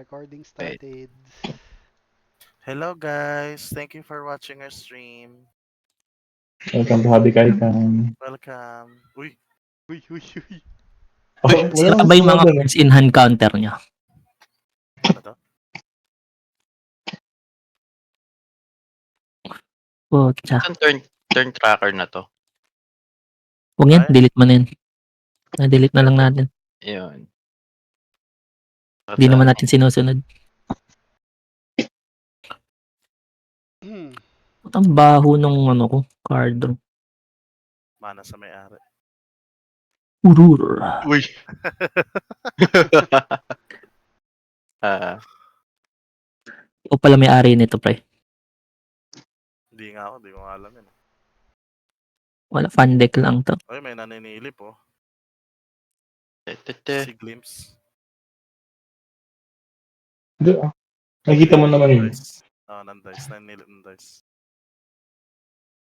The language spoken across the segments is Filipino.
Recording Wait. started. Hello guys, thank you for watching our stream. Welcome to Happy Kaitan. Welcome. Uy, Uy, uy, uy. Oh, Uy, wala sira naman ba yung sila mga doon. cards in hand counter niya? ano to? Putya. Itong turn tracker na to. Huwag yan, Ay. delete mo na yan. Na-delete na lang natin. Yun. Hindi naman natin sinusunod. Ba't ang baho nung ano ko, card draw? Mana sa may-ari. Urur. Uy. O pala may ari nito, pre. Hindi nga ako, di ko nga alam yun. Wala, fan deck lang to. Ay, may naninilip oh. Tete. Si Glimpse. Hindi ah. Nakikita mo naman yun. Dice. Nan-dice. Naninilip ng dice.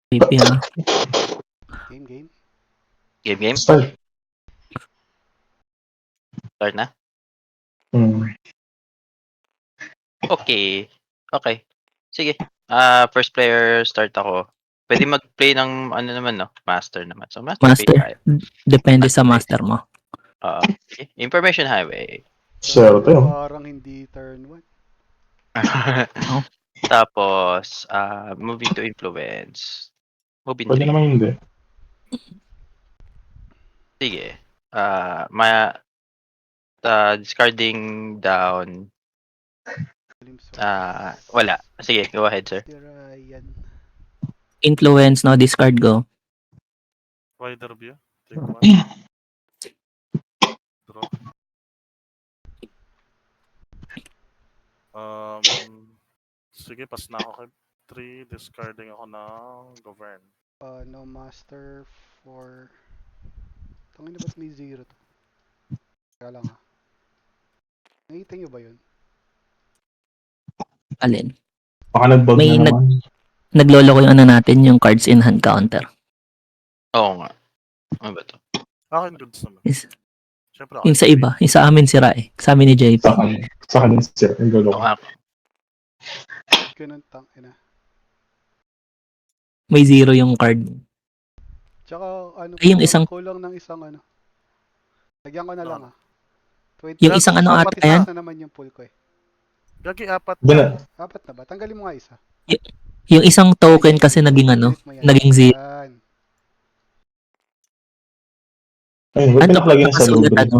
Creepy ah. Game. Game? Start. Start na? Okay. Sige. First player start ako. Pwede mag-play ng ano naman, no? Master naman. So, master. Master. Depende sa master mo. Okay. Information highway. Swerte oh. Parang hindi turn 1. Tapos, moving to influence. Moving Pwede 3. naman hindi. Sige. Discarding down. Wala. Sige, go ahead, sir. Yan. Influence, no? Discard go. Wider view. Take one. Draw. Sige, pass na ako kay 3. Discarding ako ng govern. No master for... Tangin na ba't may 0 to? Kaya lang ha. Nakita nyo ba yun? Alin? Baka nag-bug May na naman. Naglolo ko yung ano natin, yung cards in hand counter. Oo nga. Ano ba to? Akin goods naman. Siyempre, Yung sa iba, yung sa amin sira eh. Sa amin ni JP. Sa kanin sir. Ang gulo ko. Ganun tangin na. May 0 yung card. Tsaka ano, Ay, yung isang- kulang ng isang ano. Lagyan ko na lang ah. Yung isang ano ata yan? na naman yung pull ko eh. Gagi, 4 Yan na. na. 4 na ba? Tanggalin mo nga isa. Yung isang token kasi naging ano, Delete mo yan. naging 0. Yan. Ayun, ba't Ano, pinaplagay na sa nakasulat lubre? ano?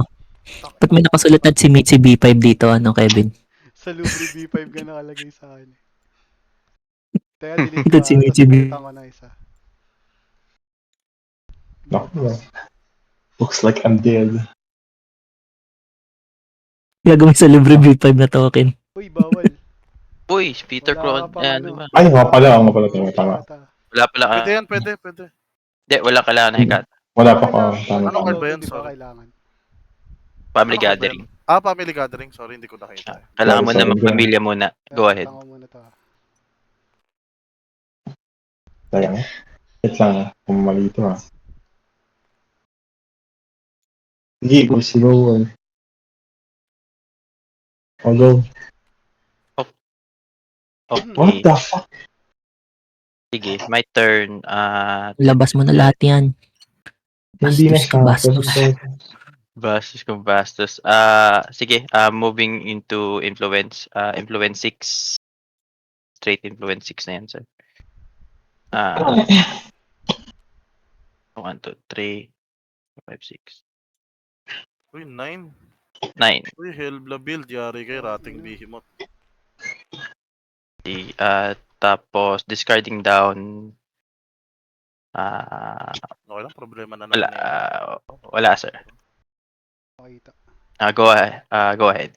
Ba't may nakasulat at si B5 dito, ano, Kevin? Sa Lubri B5 ka nakalagay sa akin. Kaya delete Ito ko si ah. Michi Tapos B. palitan ko na isa. Naku. Looks like I'm dead. Gagawin sa libre B5 na token. Uy, bawal. Uy, Peter Wala Crow. ka pang ano. Diba? Ay, nga pala. Tama. Wala pala. Pwede yan, pwede. Hindi, wala kailangan na hikat. Wala pa ko. Tama. Anong card ba yan? Di ba Sorry. kailangan? Family Ano card ba gathering. yan? Family gathering. Sorry, hindi ko nakita. Kailangan mo Sorry, na magpamilya muna. Go ahead. Tango muna to ah. Sayang. Wait lang ah. Kung mali ito ah. Sige, go. Oh, go. What Okay. the fuck? Sige, my turn. Labas mo na lahat yan. Hindi na Bastos ka, siya. bastos. Bastos kung bastos. Sige, moving into influence. Influence 6. Straight influence 6 na yan, sir. 1, 2, 3, 5, 6, Uy, 9. 9. Uy, Hellbla build. Yari kay Rating Behemoth. Tapos, discarding down. Okay lang, problema na naman yan. Wala, sir. Pakita. Go ahead.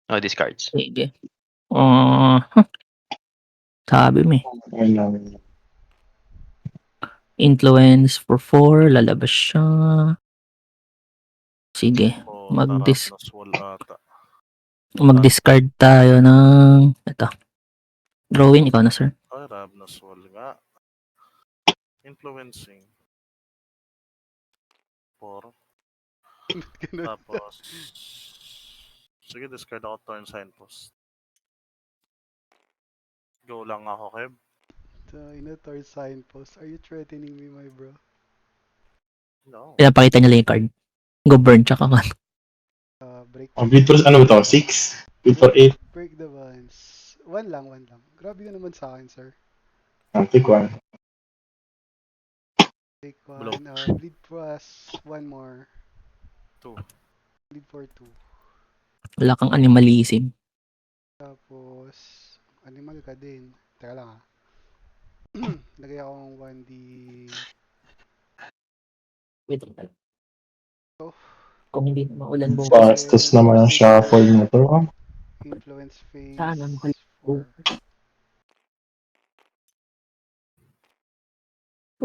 No discards. Sige. Sabi mo eh. Influence for 4, lalabas siya. Sige. Mag-discard tayo ng... Ito. Drawing, ikaw na, sir. Ay, Ravna's Wall nga. Influencing. 4. Tapos... Sige, discard ako turn signpost. Go lang ako, Kev. Tor signpost. Are you threatening me, my bro? No. Pinapakita niya lang yung card. Go burn, tsaka man. Break. Bleed for, ano ba to? 6? Bleed for 8? Break the bonds. One lang. Grabe ka naman sa akin, sir. Take 1. Take Blow. one. Bleed plus one more. 2. Bleed for two. Wala kang animalism. Tapos, animal ka din. Teka lang ah. Lagay akong 1D. Wait lang. Oh. Kung hindi na maulan bukas. Bastos naman ang shuffle na to. Influence phase. Sana makalimutan.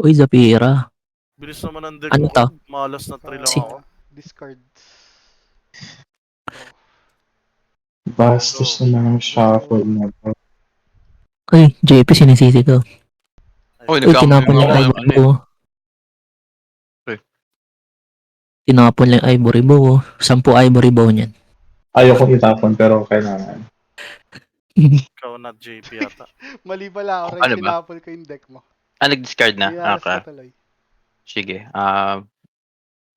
4. Uy, Zapira. Bilis naman ang deck Ano mo, to? Kev. Malas na 3 lang Si- ako. Discard. Oh. Bastos naman ang shuffle na to. Uy, JP sinisisi ko. Uy, Uy, tinapon niya yung nagkamali ivory bow. Uy. Tinapon lang yung ivory bow. 10 ivory bow niyan. Ayoko itapon pero kailangan. Ikaw na JP yata. Mali pala ako. Ano ba? Tinapon ko yung deck mo. Nag-discard na? Inalas Okay. ka tuloy. Sige.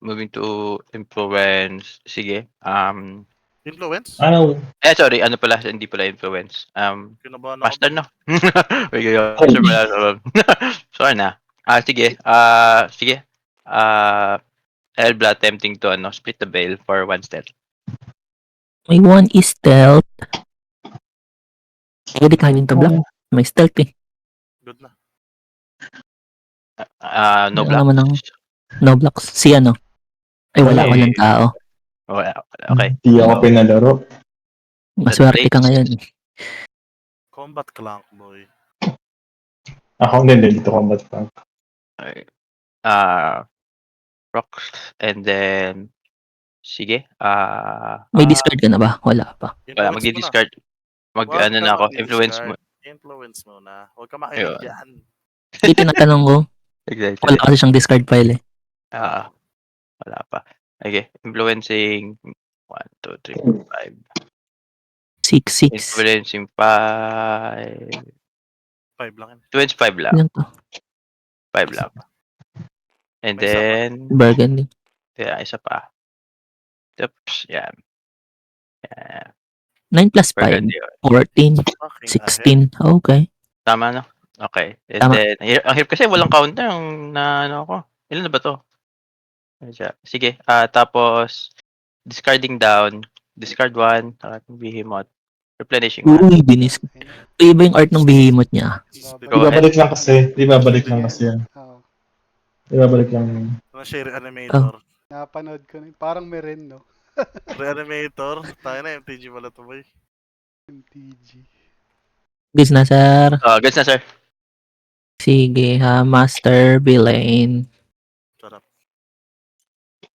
Moving to influence. Sige. Influence? Ano? Sorry. Ano pala? Hindi pala influence. Kinabahan ako. Master, no? Wait, sure pala. Sorry na. Sige. Sige. Elbla attempting to split the veil for 1 stealth. May one is stealth. Pwede kanin to block. May stealth eh. Good na. No Ano block. naman ng no blocks. Si ano? Ay, wala. Wala eh. Walang tao. Wala. Okay. Hindi ako pinalaro. Maswerte ka ngayon. Combat clank, boy. Ako hindi dito combat pa. Okay. Rocks. And then, sige. May discard ka na ba? Wala pa. Wala, Influence mo na. magdi-discard. Huwag Ano ka na ako. Influence mo. mag-discard. Influence mo na. Huwag ka makinig Ayun. dyan. Hindi tinatanong ko. Exactly. Wala kasi siyang discard pile eh. Wala pa. Okay. Influencing 1, 2, 3, 4, 5. 6. Influencing 5. 5 lang yun. Influence 5 lang. Yan to. 5 lang. And May isa pa. then, Burgundy. isa pa. Oops. Yan. Yan. 9 plus 5. Burgundy. 14. Fucking 16. Okay. Tama, no? Okay. And Tama. then, ang hirap kasi walang counter yung na ano ko. Ilan na ba to? Ano siya? Sige. Tapos, discarding down. Discard 1. Behemoth. Replenishing 1. Uy, binis. Iba yung art ng behemoth niya. Go ahead. Ibabalik lang kasi. Ibabalik lang kasi yan. Oo. Ibabalik lang yan. Na-share animator. Napanood ko na. Parang meron, no? Reanimator. Tayo na, MTG pala to, boy. MTG. Goods na, sir. Goods na, sir. Sige, ha. Master, Villain. Sarap.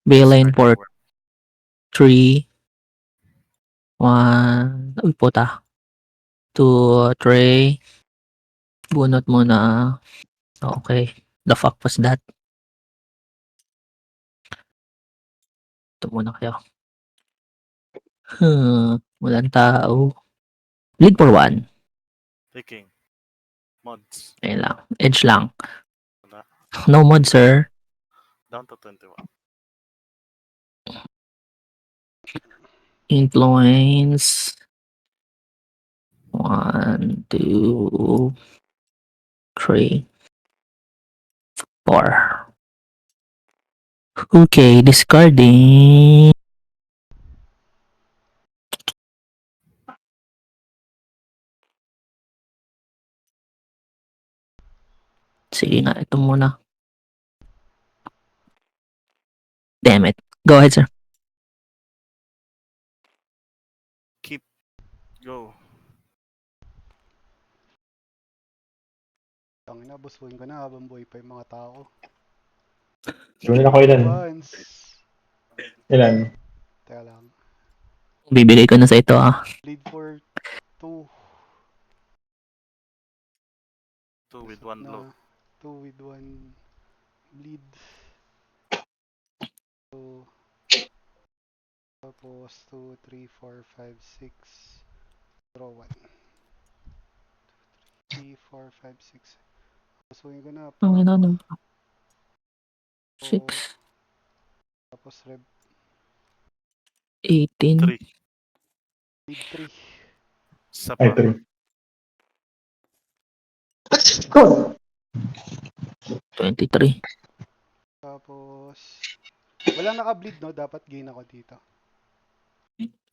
Villain for 3. 1. Uy, puta. 2, 3. Bunot muna. Okay. The fuck was that? Ito muna kayo. Walang tao. Lead for 1. Taking. Mods. Ayun lang. Edge lang. Wala. No mod, sir. Down to 21. Influence. 1, 2, 3, 4. Okay, discarding. Sige nga, ito muna. Damn it. Go ahead, sir. Go. Tangina, busbuin ko na habang buhay pa yung mga tao. Gawin ako ilan. Once. Ilan? Teka lang. Bibigay ko na sa ito, ah. Bleed for 2. 2 with 1 blow. 2 with 1 bleed. So, Tapos 2, 3, 4, 5, 6. Draw 1. 3, 4, 5, 6. Pasuhin ko na. Ang ina ng So, 6, tapos rev 18, 3. lead 3. Isa Ay, pa. 3. 23. Tapos, walang naka-bleed, no? Dapat gain ako dito.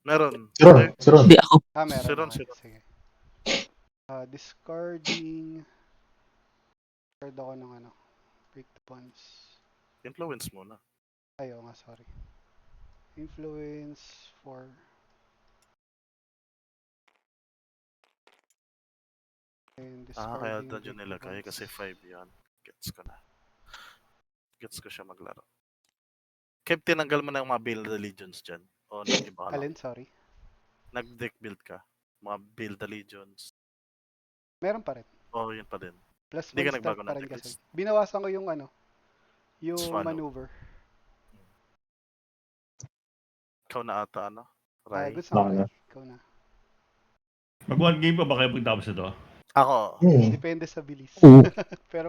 Meron. Siron, Siron. Hindi ako. Meron. Siron, Okay, siron. sige. Discarding. Discard ako ng ano. Break the bonds. Influence muna. Ayaw nga, sorry. Influence for... And Kaya discarding doon yun break the nilagay bonds. kasi 5 yan. Gets ko na. Gets ko siya maglaro. Kev, tinanggal mo na yung mga build legions dyan. O nag-iba ka lang. Alin, sorry. Nag-deck build ka. Mga build legions. Meron pa rin. O yun pa din. Plus Hindi ka 1 nagbago start pa ng rin deck kasi. list. Binawasan ko yung ano. Yung Swallow. maneuver. Ikaw na ata ano? Rai? Goods na Baka na. Ikaw na. Mag one game pa ba kayo pagtapos ito? Ako. Depende sa bilis. Oo. Pero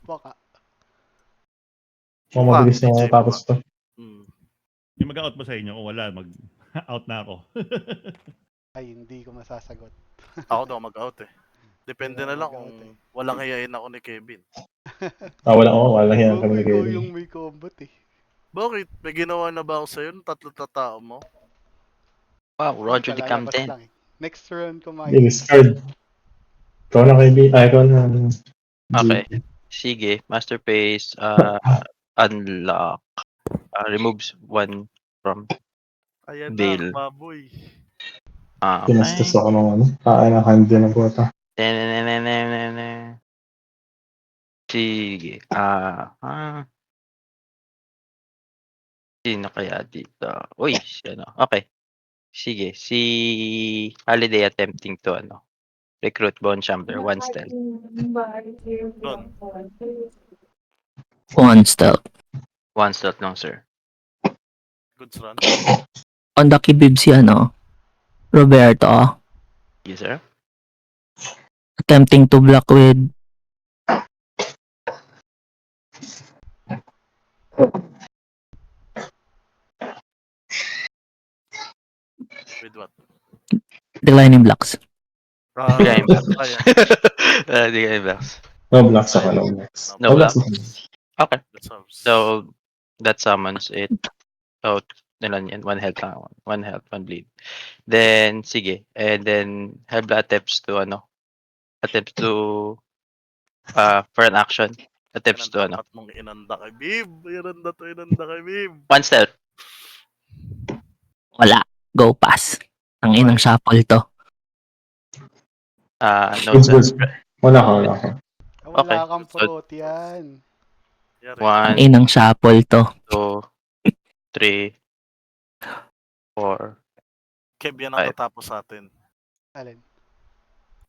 baka. Kung mabilis na DJ tapos to. Mm. Yung mag-out ba sa inyo? Kung wala, mag-out na ako. Ay, hindi ko masasagot. Ako daw mag-out eh. Depende Wala na lang mag-out kung eh. walang hiyain ako ni Kevin. Wala yan Huwag kami mo ni ikaw Kevin. yung may combat eh. Bakit? May ginawa na ba ako sa'yo? Tatlo tao mo? Wow, Roger the Kalalabas Camden. lang eh. Next round ko I-discard. Ikaw na kaibigan. Ikaw na. Okay. Sige, Masterpiece, unlock. Removes one from Ayan Bill. na, baboy. Pinastos Okay. ako ng ano. Kain ng handi ng puta. Sige. Sino kaya dito? Uy, si ano. Okay. Sige. Si Holiday attempting to recruit Bone Chamber. One stealth. Doon. 1 stealth. One stealth lang, sir. Goods run. On the kibib si Roberto. Yes, sir. Attempting to block with With what? declining blocks. Declining blocks. Kaya. Declining blocks. No blocks ako. No blocks. No blocks. ako. Okay. That sounds... So, that summons it. So, ilan yan? One health lang. One health, one bleed. Then, sige. And then, Hebla attempts to, for an action. Attempts to, Dapat mong inanda kay Bib. Inanda kay Bib. one stealth. Wala. Go pass. Ang inang shuffle to. No Goods, goods. stealth. Wala ka. Wala Okay. kang prot yan. Yari. Ang One, inang shuffle to. 2, 3, 4. Kev, yan ang Five. tatapos sa atin. Alin?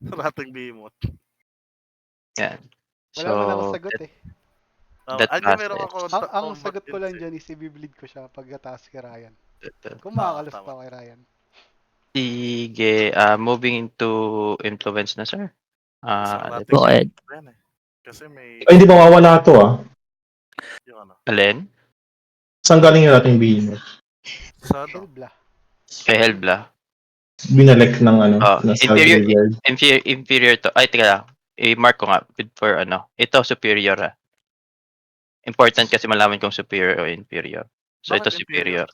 Rating Behemoth. Yan. Wala naman ako So, sagot eh. that Ay, passes. meron ako. Ang sagot ko lang dyan is i-bleed ko siya pagkataas kay Ryan. Kung makakalas tama. pa kay Ryan. Sige, moving into influence na, sir. Rating Go ahead. Behemoth yan eh. Kasi may... Ay, hindi mawawala to ah. Yung ano. Alin? Saan galing yung ating behemoth? Sa ano? Helbla. Kay Helbla. Binalek ng nasa Inferior, graveyard. inferior to. Ay, teka lang. I-mark ko nga for Ito, superior Important kasi malaman kung superior o inferior. So, Bakit ito superior.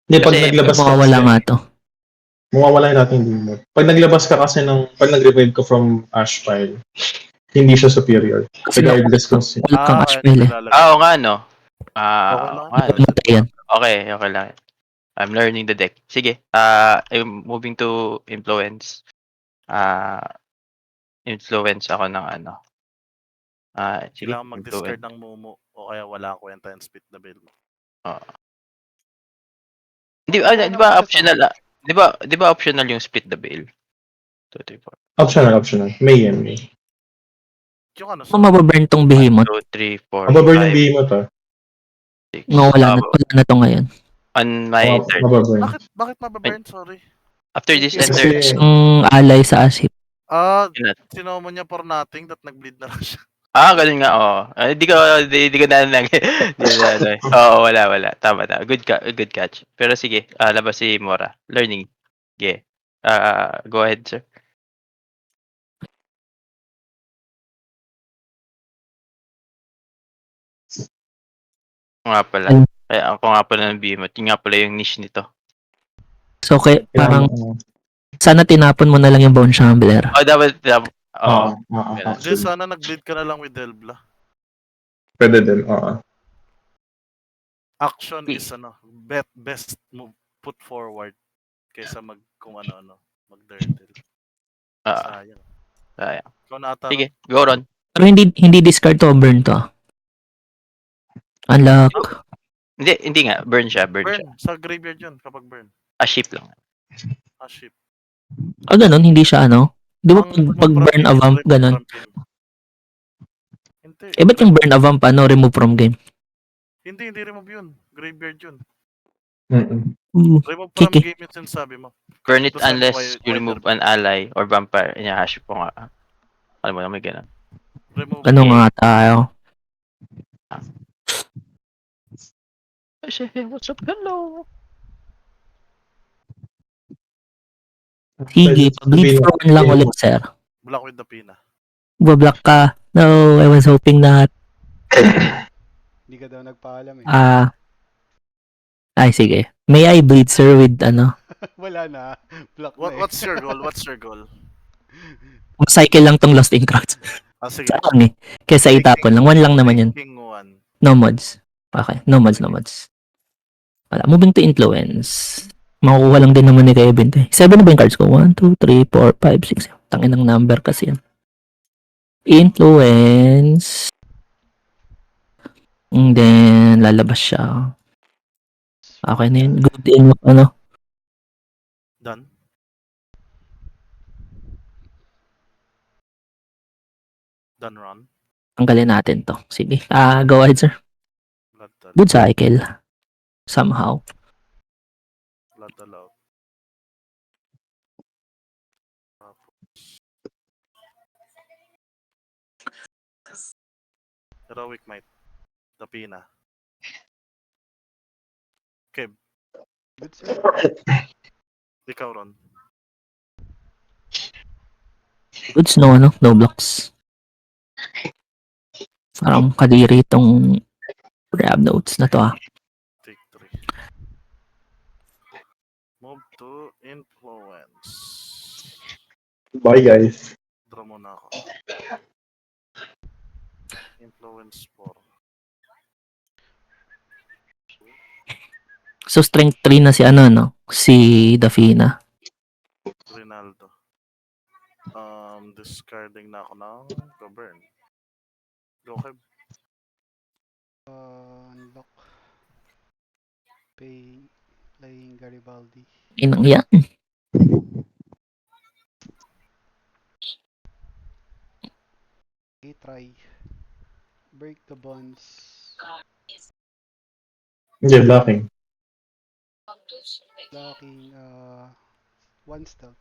Hindi, pag Kasi naglabas ka Mawawala kasi, nga to. mawawala yung ating behemoth. Pag naglabas ka kasi pag nag-revive ka from Ash Pile, hindi siya superior. Kasi Regardless kung si... wala kang kaya ashpel eh. nilalagay. Oo nga, no? Okay lang. Oo nga, no? Matay yan. Okay lang. I'm learning the deck. Sige, I'm moving to influence. Influence ako ng sige, Kailangan mag-discard influence. ng Momo o kaya wala akong kwenta and split na bill mo. Di ba optional? Di ba optional yung split the bail? 2, 3, 4. Optional. May yan, may. Yung ano, Kung mababurn tong behemoth, 2, 3, 4, Mababurn yung 5, behemoth ah. 6. no, wala na to ngayon. On my turn. Mababurn. Bakit mababurn? Sorry. After this Kasi- enter, Kasi, Yung ally sa Aship. yun na. Sinomo niya for nothing that nag-bleed na lang siya. Ganun nga, oo. Di ko na Oo, wala. Tama. Good catch. Pero sige, labas si Mora. Learning. Okay. Go ahead, sir. Ako nga pala. Ayun. Kaya ako nga pala ng BMOT. Yun nga pala yung niche nito. So, parang sana tinapon mo na lang yung Bone Shambler. Dapat, Oo. Ganun. Jess, sana nag-bleed ka na lang with Delbla. Pwede din, oo. Action is best move put forward kaysa kung ano mag-dirtle. Sayang. Sayang. Ikaw na ata. Sige, go Ron. Pero hindi discard to, burn to. Unlock. Hindi nga. Burn siya. Burn. Sa graveyard yun kapag burn. Ship lang. Ship. Ganun, hindi siya Di ba Ang pag remove burn from a game, vamp, remove ganun? from game. Hindi. Ba't yung burn a vamp, remove from game? Hindi remove yun. Graveyard yun. Mm-mm. Remove from Kiki. game yun sinasabi mo. Burn it To send unless you wider. remove an ally or vampire. Hash po nga. Alam mo na may ganun. Remove Ano nga tayo? What's up? Hello! Sige, bleed for one lang ulit, sir. Block with the pina. Bablock ka. No, I was hoping not. Hindi ka daw nagpaalam eh. Ay, sige. May I bleed, sir, with Wala na. Block na eh. What's your goal? What's your goal? Cycle lang tong Lost in Crowds. Sige. Sa Kesa itapon lang. One lang naman yun. King 1. No mods. Okay, no mods. Wala. Moving to influence. Makukuha lang din naman ni Kevin to. 7 na ba yung cards ko? 1, 2, 3, 4, 5, 6. Tangin ng number kasi yan. Influence. And then, lalabas siya. Okay na yun. Good in, Done. Done run. tanggalin natin to. Sige. Go ahead, sir. Blood Good cycle. Somehow. allowed. Heroic Might. The pina. Okay. Good sir. Ikaw, Ron. Goods, no blocks. Parang kadiri itong grab notes na to Take 3. Move to influence. Bye, guys. Draw muna ako. Influence 4. So, strength 3 na si si Dafina. Rinaldo. Discarding na ako ng burn. Go ahead. Unlock. Playing Garibaldi. Inang yan. Okay, try. Break the bonds. Hindi, blocking. Blocking, one stealth.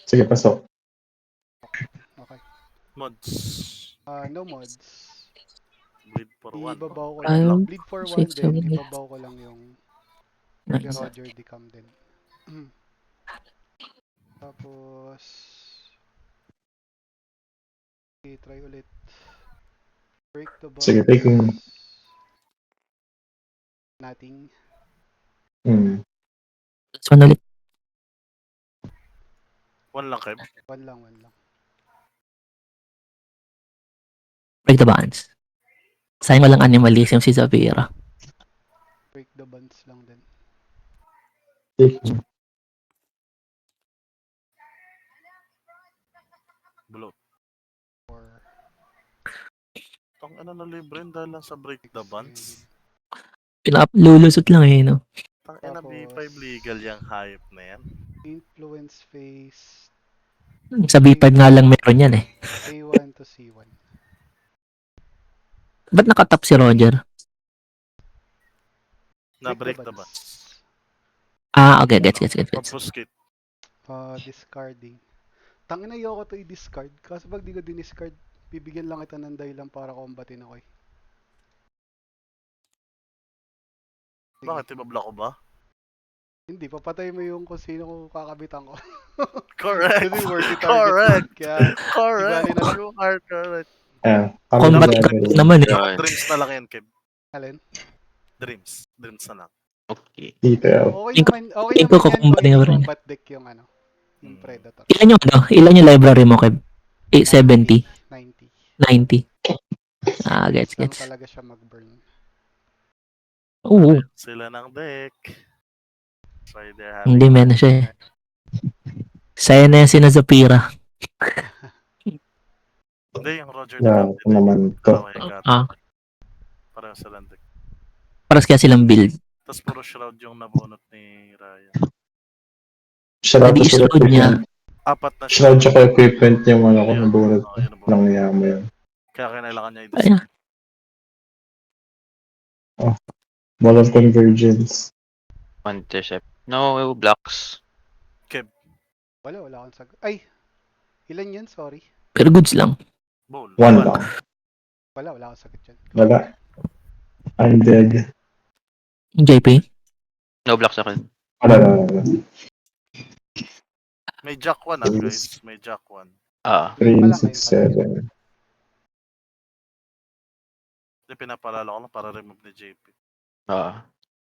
Sige, pasok. Okay. Mods. No mods. Bleed for 1. Ibabaw ko Five, lang. Bleed for 1 six, din. seven, eight. Ibabaw ko lang yung Nice. Roger Decam din. Tapos okay, try ulit. Break the bonds. Sige, taking. Nothing. So, ulit. 1 lang, Kev. One lang. Break the bonds. Sayang walang animalism si Zavira. Break the bonds lang din. Taking. Bloat. Or Tang ano na libre dahil lang sa break the bonds. Lulusot lang no? Tang ina B5 legal yung hype na yan. influence phase Sa B5 nga lang meron yan A1 to C1. Ba't nakatap si Roger? Na break the buds. Ah, okay, gets. Obfuscate. Discarding. Tangina, ayoko to i-discard. Kasi pag di ko diniscard, bibigyan lang kita ng dahilan para combatin ako eh. Sige. Bakit? Ibablock ko ba? Hindi, papatay mo yung kung sino ko kakabitan ko. Correct. Kasi worthy target Correct. yun. Kaya, Correct. Ibali na lang. You are correct. Ayan. Kami Combat na- card naman eh. Yun. Dreams na lang yan, Kev. alin? Dreams. Dreams na lang. Okay. Detail. Okay Tingko- naman, okay tingko naman yan kukumbatin kung nga pa rin. i-combat deck yung ano, yung Predator. Ilan yung library mo, Kev? 70, 90. 90. Ah, gets. Lang talaga siya mag-burn. Oo, Sila ng deck. Try their hindi mena siya eh. Saya na yan sina Zapira. Hindi, yung Roger Yeah, Ducati. naman to. Ah, Pareho silang deck. paras kaya silang build. Tapos puro shroud yung nabunot ni Ryan. Shroud Hindi sa shroud niya. equipment. Apat na Shroud tsaka equipment yung ano ko Yun. nabunod Oo, yun ang lang bunot. niya mo yun. Kaya kailangan niya Ayun. i-discard. Ball of Convergence. Intercept. No blocks. Wala akong sagot. Ay! Ilan yan? Sorry. Pero goods lang. Bowl. One lang. Wala akong sagot yan. Wala. I'm dead. JP? No blocks ako. Wala. May Jack 1 guys. May Jack 1. 3, Malaki, 6, 7. Hindi, pinapalala ko lang para remove ni JP.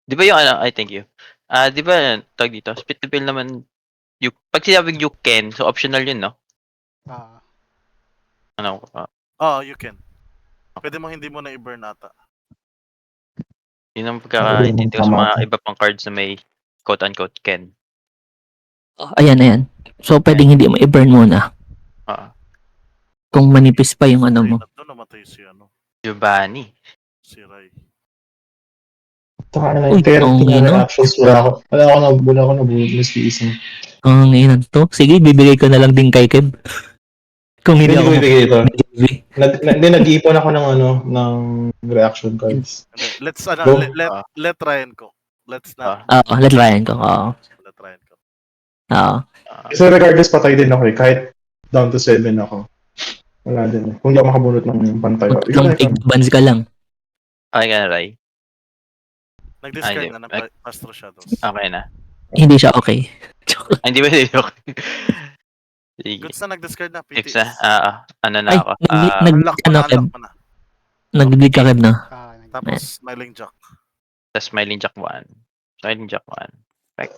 Di ba yung ano, I thank you. Di ba, tag dito, split the bill naman, pag sinabing you can, so optional yun, no? Ano, You can. Pwede mo hindi mo na i-burn ata. yun ang pagkakaintindi ko sa mga iba pang cards na may quote-unquote can. Oh, ayan. So, pwedeng hindi mo i-burn muna. Kung manipis pa yung ano mo. Doon namatay si Giovanni. si Rai. Taka na Uy, yung 30 ang na ino. reactions. Wala ako nabunod na isang. Ang inan to. Sige, bibigay ko na lang din kay Kev. Kung hindi Hindi ako ko ibigay ito. mag-JV. Hindi, nag-iipon ako ng reaction cards. Hindi, let's Go. let Ryan ko. Let's not. Oo, let Ryan ko. Oo. Let Ryan ko. Oo. Kasi regardless patay din ako eh. Kahit down to 7 ako. Wala din eh. Kung di ako makabunot ng pantay. Long take bans ka lang. Okay ka na, Rai? Nag-discard Hindi. na ng Astro Shadows. Okay na. Hindi siya okay. Hindi ba okay? Sige. Goods na nag-discard na. Fix PTS. na. Ano na Ay, ako? Unlock mo na, unlock mo na. Nag-bleed ka, Kev, na. Tapos, Smiling Jack. Tapos Smiling Jack 1. Smiling Jack 1.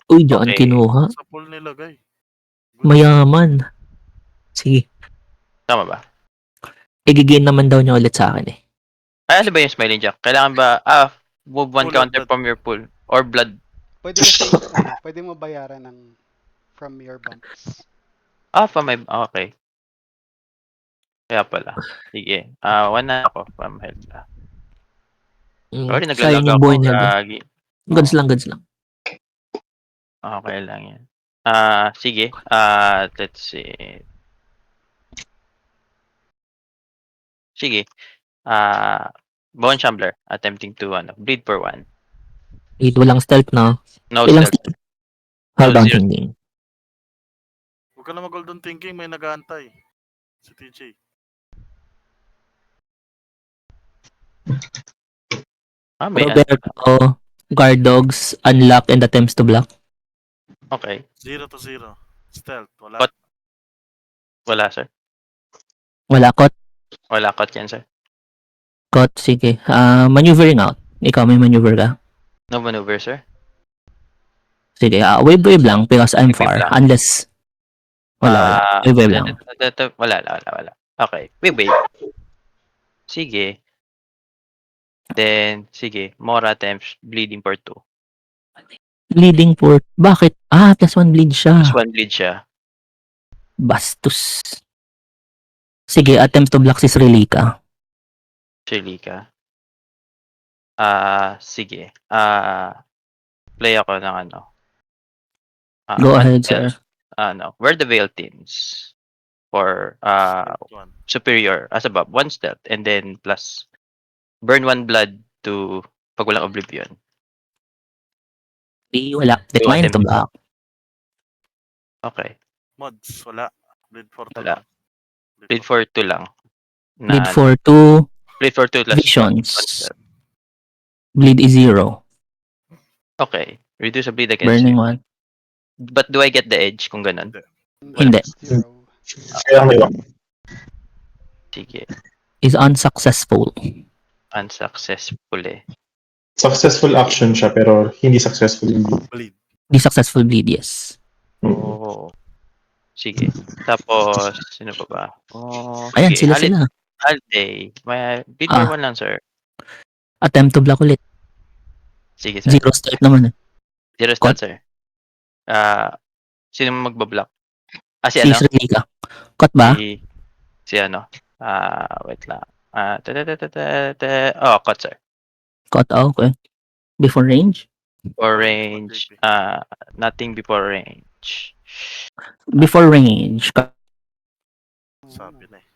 Uy, John, Okay. kinuha. Sa pool nilagay. Mayaman. Sige. Tama ba? Igigain naman daw niya ulit sa akin eh. Ay, ano ba yung Smiling Jack? Kailangan ba, move one Pool of counter blood. from your pool. Or blood. Pwede kasi, pwede mo bayaran ng from your bumps. Okay. Kaya pala. Sige. One na ako. From health na. Sorry, Sayang naglalag yung ako. buhay niya. Gagi. Goods lang. Okay lang yan. Sige. Let's see. Sige. Bone Shambler. Attempting to, bleed for 1. Wait, walang stealth na. No Ilang stealth. stealth? Hold on, Zero. thinking. Huwag ka na mag-golden thinking. May nag-aantay. Si TJ. May Roberto, guard dogs, unlock, and attempts to block. Okay. 0 to 0. Stealth. Wala. What? Wala, sir. Wala, kot. Wala cut yan, sir. Kot, sige. Maneuvering out. Ikaw, may maneuver ka? No maneuver, sir. Sige, wave lang because I'm Wave far. lang. Unless... Wala. Wave lang. Wala. Okay. Wave. Sige. Then, sige. More attempts. Bleeding for 2. Bleeding for... Bakit? Plus 1 bleed siya. Plus 1 bleed siya. Bastos. Sige, attempt to block si Srilika. Chilika. Sige. Play ako ng ano. Go ahead, sir. Where the Veil Teams for One. superior as above 1 stealth and then plus burn 1 blood to pag walang oblivion. Wala. Decline to items. block. Okay. Mods, wala. Bleed for to Wala. lang. Bleed for 2 lang. Bleed Na, for 2. bleed for 2 plus Visions. cancel. Bleed is 0. Okay. Reduce a bleed against Burning you. 1. But do I get the edge kung ganun? Hindi. Zero. Kaya may Sige. Is unsuccessful. Unsuccessful eh. successful action siya, pero hindi successful hindi. Bleed. Di successful bleed, yes. Oh. Sige. Tapos, sino pa ba? Oh, Ayan, sige. sila sila. Holiday. May bleed for 1 lang, sir. Attempt to block ulit. Sige, sir. Zero start naman eh. Zero stat, sir. Sino magbablock? Si Si ano? Srilika. Cut ba? Si ano? Wait lang. Oh, cut, sir. Cut, okay. Before range? For Before range, JP. nothing before range. Before range. Sabi na eh.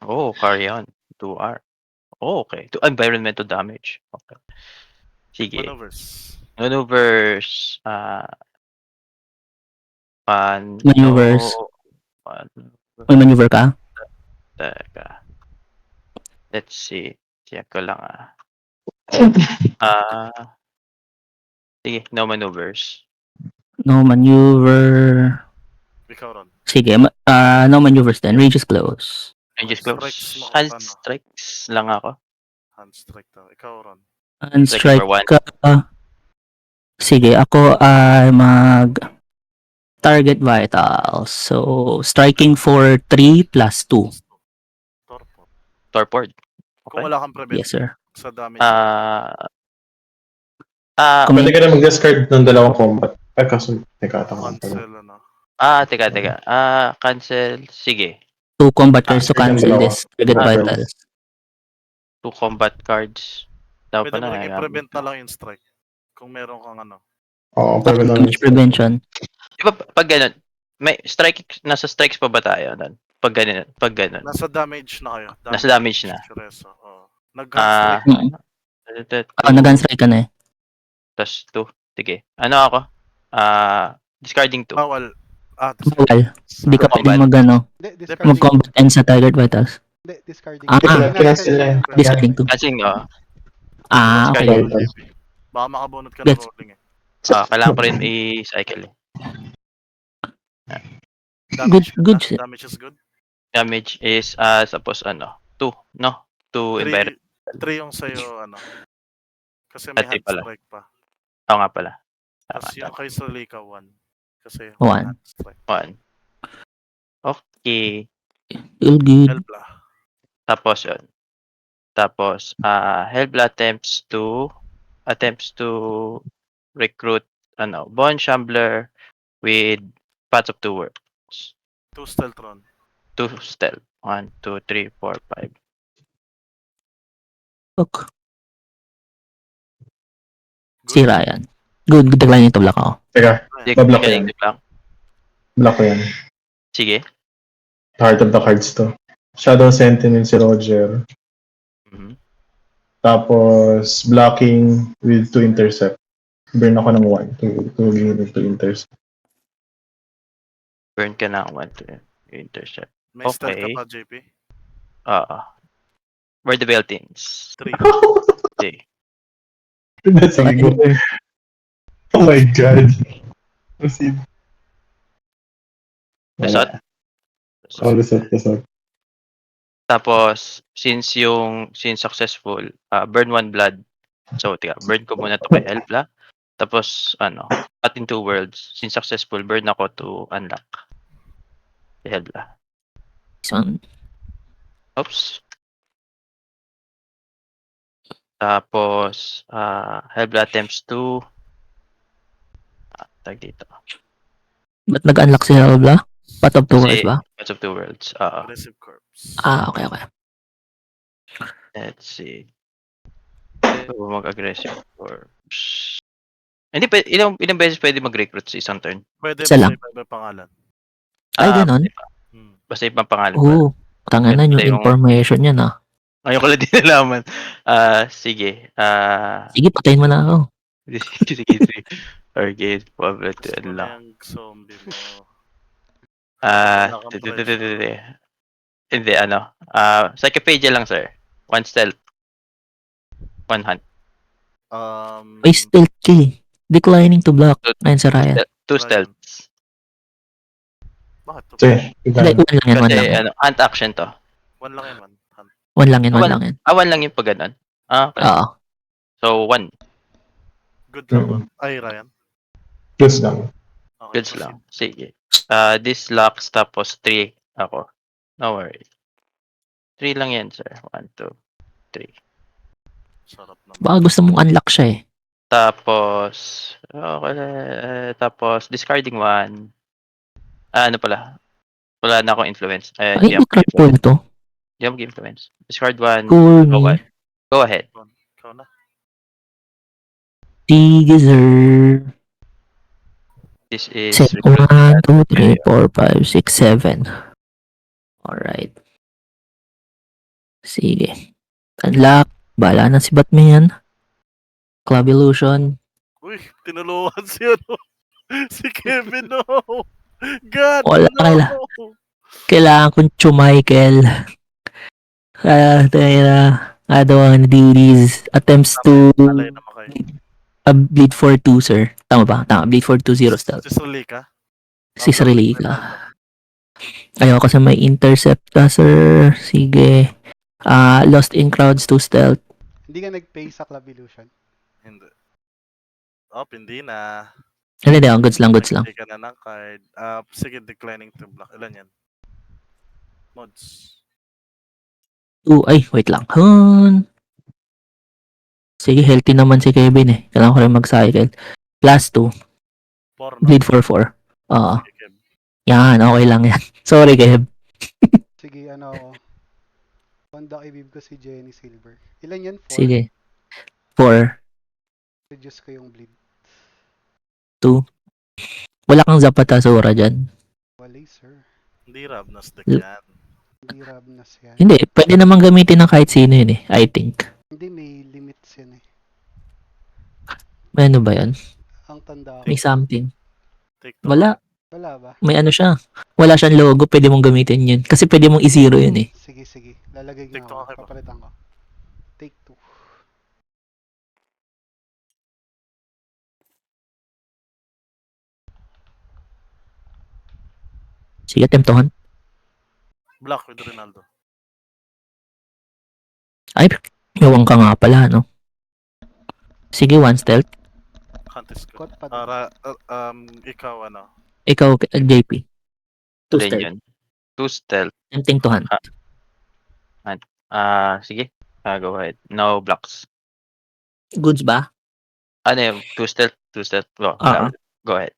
Oh, carry on. 2R. Oh, okay. To environmental damage. Okay. Sige. Maneuvers. Maneuvers. Maneuvers. May maneuver ka? Teka. Let's see. Check ko lang sige, no maneuvers. No maneuver. Ikaw ron. Sige, no maneuvers then. Range is close. Range is Strikes close. mo Hand ano? strikes lang ako. Hand strike daw. Ikaw ron. And Strike strike number 1. ka. Sige, ako ay mag target vitals. So, striking for 3 plus 2. Torpor. Torpor. Kung Okay. wala kang prevent Yes, sir. sa damage. Kung Pwede ka na mag-discard ng dalawang combat. Ay, kaso, teka, tama. Cancel ano. Teka. Cancel. Sige. 2 combat cards to Yung cancel dalawa. this target Ah, vitals. 2 combat cards. Dapat Pwede mo na. rin i-prevent na lang yung strike. Kung meron kang ano. Oo, pero Damage prevention. Di ba pag ganun, may nasa strikes pa ba tayo nun? Pag ganun. Nasa damage na kayo. Nasa damage na. Reso. Oh. Nag-gun strike. Nag-unstrike ka na eh. Plus 2. Sige. Ano ako? Discarding 2. Bawal. Bawal. Hindi ka Combat. pwedeng mag-ano. Hindi, discarding. Mag-combat end sa target vitals. Hindi, discarding. Discarding na. Discarding 2. Kasi no, Okay. Baka makabunot ka ng Gets. rolling eh. kailangan ko rin i-cycle eh. Damage, Good, ah, sir. damage is good. Damage is, suppose 2, no? 2 environment. 3 yung sa'yo, ano. Kasi may At 3 hand pala. strike pa. Oo nga pala. Tapos yung kay Solika, 1. Kasi One. hand strike. 1. Okay. Feel good. Helbla. Tapos yun. Tapos, Hellbla attempts to recruit, Bone Shambler with Path of 2 Worlds. 2 stealth run. 2 stealth. 1, 2, 3, 4, 5. Look. Good. Si Ryan. Good, decline ito block ako. Teka, Bablock ko Galing yan. lang. block ko yan. Sige. Heart of the cards to. Shadow Sentinel si Roger. Mhm. Tapos, blocking with 2 intercept. Burn ako ng 1 to gain 2 intercept. Burn ka na 1 to intercept. May stealth ka Okay. pa, JP? Where the Beltings? 3. Okay. That's a go. Oh my god. Proceed. Resort? Oh, resort. Tapos, since successful, burn 1 blood. So, burn ko muna to kay Helpla. Tapos, Path in 2 Worlds. Since successful, burn ako to unlock. Kay Helpla. This one. Oops. Tapos, Helpla attempts to tag dito. Ba't nag-unlock si Helbla? Path of 2 worlds Kasi, ba? Path of 2 Worlds. Aggressive corpse. Okay. Let's see. So, mag-aggressive corpse. Hindi, ilang beses pwede mag-recruit sa isang turn? Pwede Isa ba lang. sa iba pangalan? Ay, ganon? Basta ibang pangalan pa. Oo. Tanganan yung Ito yung- information yan ah. Ayoko lang din nalaman. Sige. Sige, patayin mo na ako. Sige. Target, probably to Gusto ko na unlock. yung zombie mo. Ah, Wala kang pressure. Hindi, ano. Psychophagia lang, sir. 1 stealth. 1 hunt. Ay, stealth key. Declining to block. Two- Ayun sa Ryan. 2 Ryan. stealths. Bakit to? Sige, Hindi, iba. one lang yan, one Kasi, lang yan. ano, hunt action to. One lang yan, man. Hunt. One lang yan, one lang yan. One lang yung pag ganun. Okay. Oo. So, 1. Good lang ba? Mm. Ay, Ryan. Plus lang. Okay, Goods proceed. lang. Sige. This locks tapos 3 ako. No worries. 3 lang yan, sir. 1, 2, 3. Sarap naman. Baka gusto mong unlock siya eh. Tapos, okay. Tapos, discarding 1. Ano pala? Wala na akong influence. Ay, Di hindi crap pool to. ako mag-influence. Discard 1. Cool Go me. ahead. Go ahead. Ikaw na. Sige, sir. This is Set 1, 2, 3, 4, 5, 6, 7. Alright. Sige. Unlock. Bahala na si Batman. Club Illusion. Uy, tinulungan si ano. Si Kevin, no. God, Wala, no. Kailangan kong Michael. Tayo na. I don't wanna do these attempts to Alay naman kayo. bleed for 2, sir. Tama ba? Tama. Bleed for 2, 0 stealth. Si Solika. Si Srilika. Ayoko kasi may intercept ka, sir. Sige. Lost in crowds 2 stealth. Hindi ka nag-pay sa Club Illusion. Hindi. Hindi na. Hindi, goods lang, goods lang. Hindi ka na ng card. Sige, declining to block. Ilan yan? Mods. 2, ay, wait lang. Sige, healthy naman si Kevin eh. Kailangan ko rin mag-cycle. Plus 2. 4, no? Bleed for 4. Oo. Sige, Kev. Yan, okay lang yan. Sorry, Kev. Sige, ano ako. Panda ibib ko si Jenny Silver. Ilan yan? 4? Sige. 4. Reduce ko yung bleed. 2. Wala kang Zapatasura dyan. Wala, sir. Hindi Ravnas deck yan. Hindi Ravnas yan. Hindi, pwede naman gamitin ng kahit sino yun eh. I think. Hindi, may limits yan eh. May ano ba yun? Ang tanda ko. May something. Take to. Wala. Wala ba? May ano siya. Wala siyang logo. Pwede mong gamitin yun. Kasi pwede mong i-zero yun eh. Sige, sige. Lalagay Take ko two ka ako. ba? Papalitan ko. Take 2. Sige, temptohan. Black with Ronaldo. Ay, yawang ka nga pala, no? Sige, 1 stealth. Hunt is good. Kot pa din. Ikaw ano? Ikaw, JP. 2 Then stealth. yun. 2 stealth. Tempting to hunt. Sige. Go ahead. No blocks. Goods ba? Ano yun? 2 stealth. 2 stealth. Go ahead.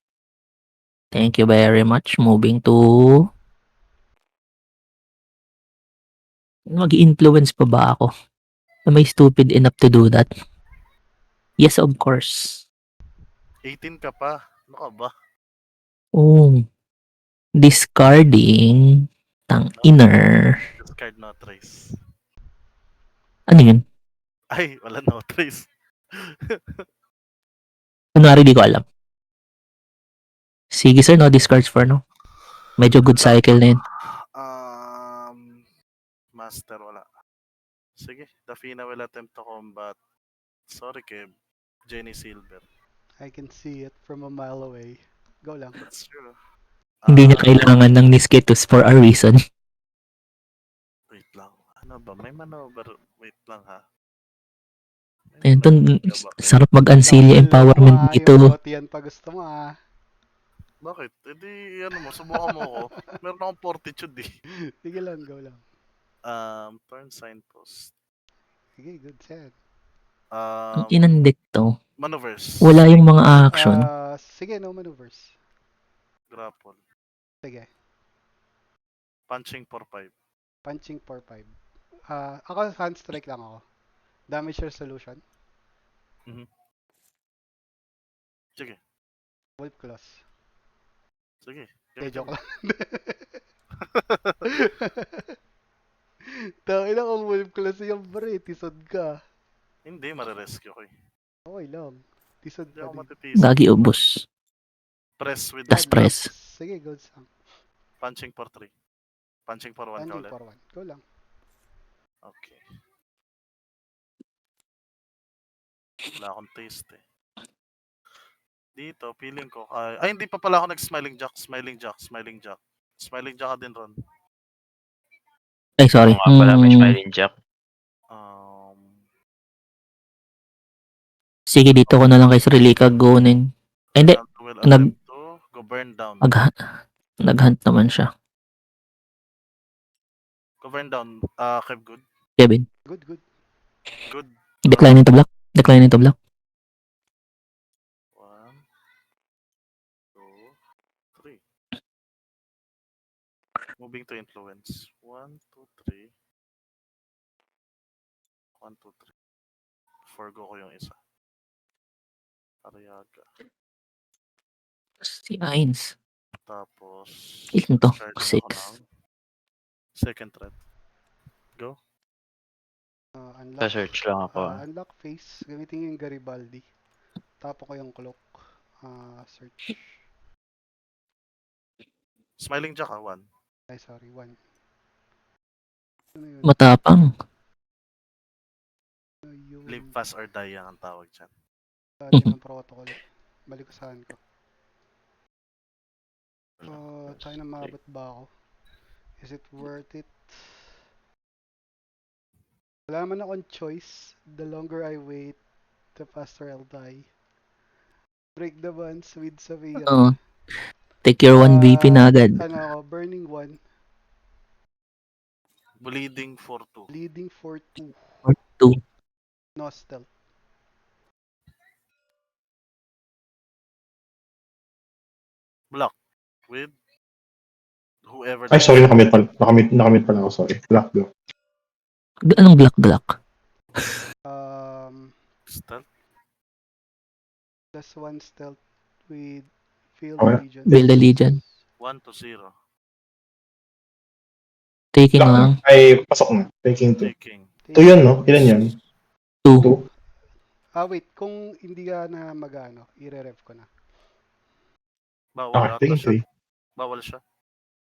Thank you very much. Moving to... Mag-influence pa ba ako? Am I stupid enough to do that? Yes, of course. 18 ka pa. Ano ka ba? Oh. Discarding. Tang inner. Discard no trace. Ano yun? Ay, wala no trace. Kunwari di ko alam. Sige sir, no discards for no. Medyo good cycle na yun. Master, wala. Sige, Dafina will attempt to combat. Sorry, Kev. Jenny Silver. I can see it from a mile away. Go lang. That's true. Hindi niya kailangan ng Nisketus for a reason. Wait lang. Ano ba? May maneuver. Wait lang ha. Ayun, sarap mag-Ancilia empowerment dito. Yan pa gusto mo ah. Bakit? Edi, ano mo, subukan mo ako. Meron akong fortitude eh. Sige lang, go lang. Turn signpost. Sige, good set. Ang inandik to. Maneuvers. Wala yung mga action. Sige, no maneuvers. Grapple. Sige. Punching 4-5. Punching 4-5. Ako hand strike lang ako. Damage resolution. Sige. Wolf claws. Sige. Joke lang. Tangina kung wolf claws yung pre, tisod ka. Hindi, marirescue ko eh. Okay lang. Tisod Hindi pa ako din. matitiis. Gagi ubos. Press with Last block. press. Sige, go sang. Punching for 3. Punching for 1 ka Punching ulit. for 1. Go lang. Okay. Wala akong taste eh. Dito, feeling ko. Ay, hindi pa pala ako nag-smiling jack. Smiling jack. Smiling jack. Smiling jack ka din, Ron. Ay, sorry. Oo nga pala, may smiling jack. Sige, dito ko na lang kay Srilika gonin. Ay, hindi. Will Nag- attempt to go burn down. Nag-hunt naman siya. Go burn down. Kev, good. Kevin. Good, good. Good. Decline into block. Decline into block. 1, 2, 3. Moving to influence. 1, 2, 3. 1, 2, 3. Forgo ko yung isa. Ariaga. Si Ains. Tapos, Ilan to? discard din ako 6. ng second threat. Go. Unlock. Sa-search lang ako. Unlock face. Gamitin yung Garibaldi. Tapo ko yung cloak. Search. Smiling Jack 1. Ay, sorry. 1. Ano yun? Matapang. Ano yun? Live fast or die yan ang tawag dyan. Dati ng protocol. Balik ko saan ko. Tayo na mabot ba ako? Is it worth it? Wala man akong choice. The longer I wait, the faster I'll die. Break the bonds with Savira. Oo. Take your 1 BP na agad. Ano ako? Burning 1. Bleeding for 2. Bleeding for 2. Or 2. No stealth. Block. With whoever. Ay, sorry, nakamit pala ako, sorry. Black. Anong block? Stealth. Plus 1 stealth with Field Okay. Allegiance. Build Allegiance. 1 to 0. Taking Black lang. na. Ay, pasok na. Taking 2. Taking. 2 yun, no? Ilan yun? 2. 2? Wait. Kung hindi ka na mag-ano, i-rev ko na. Bawal Okay, ata siya. taking 3. Bawal siya.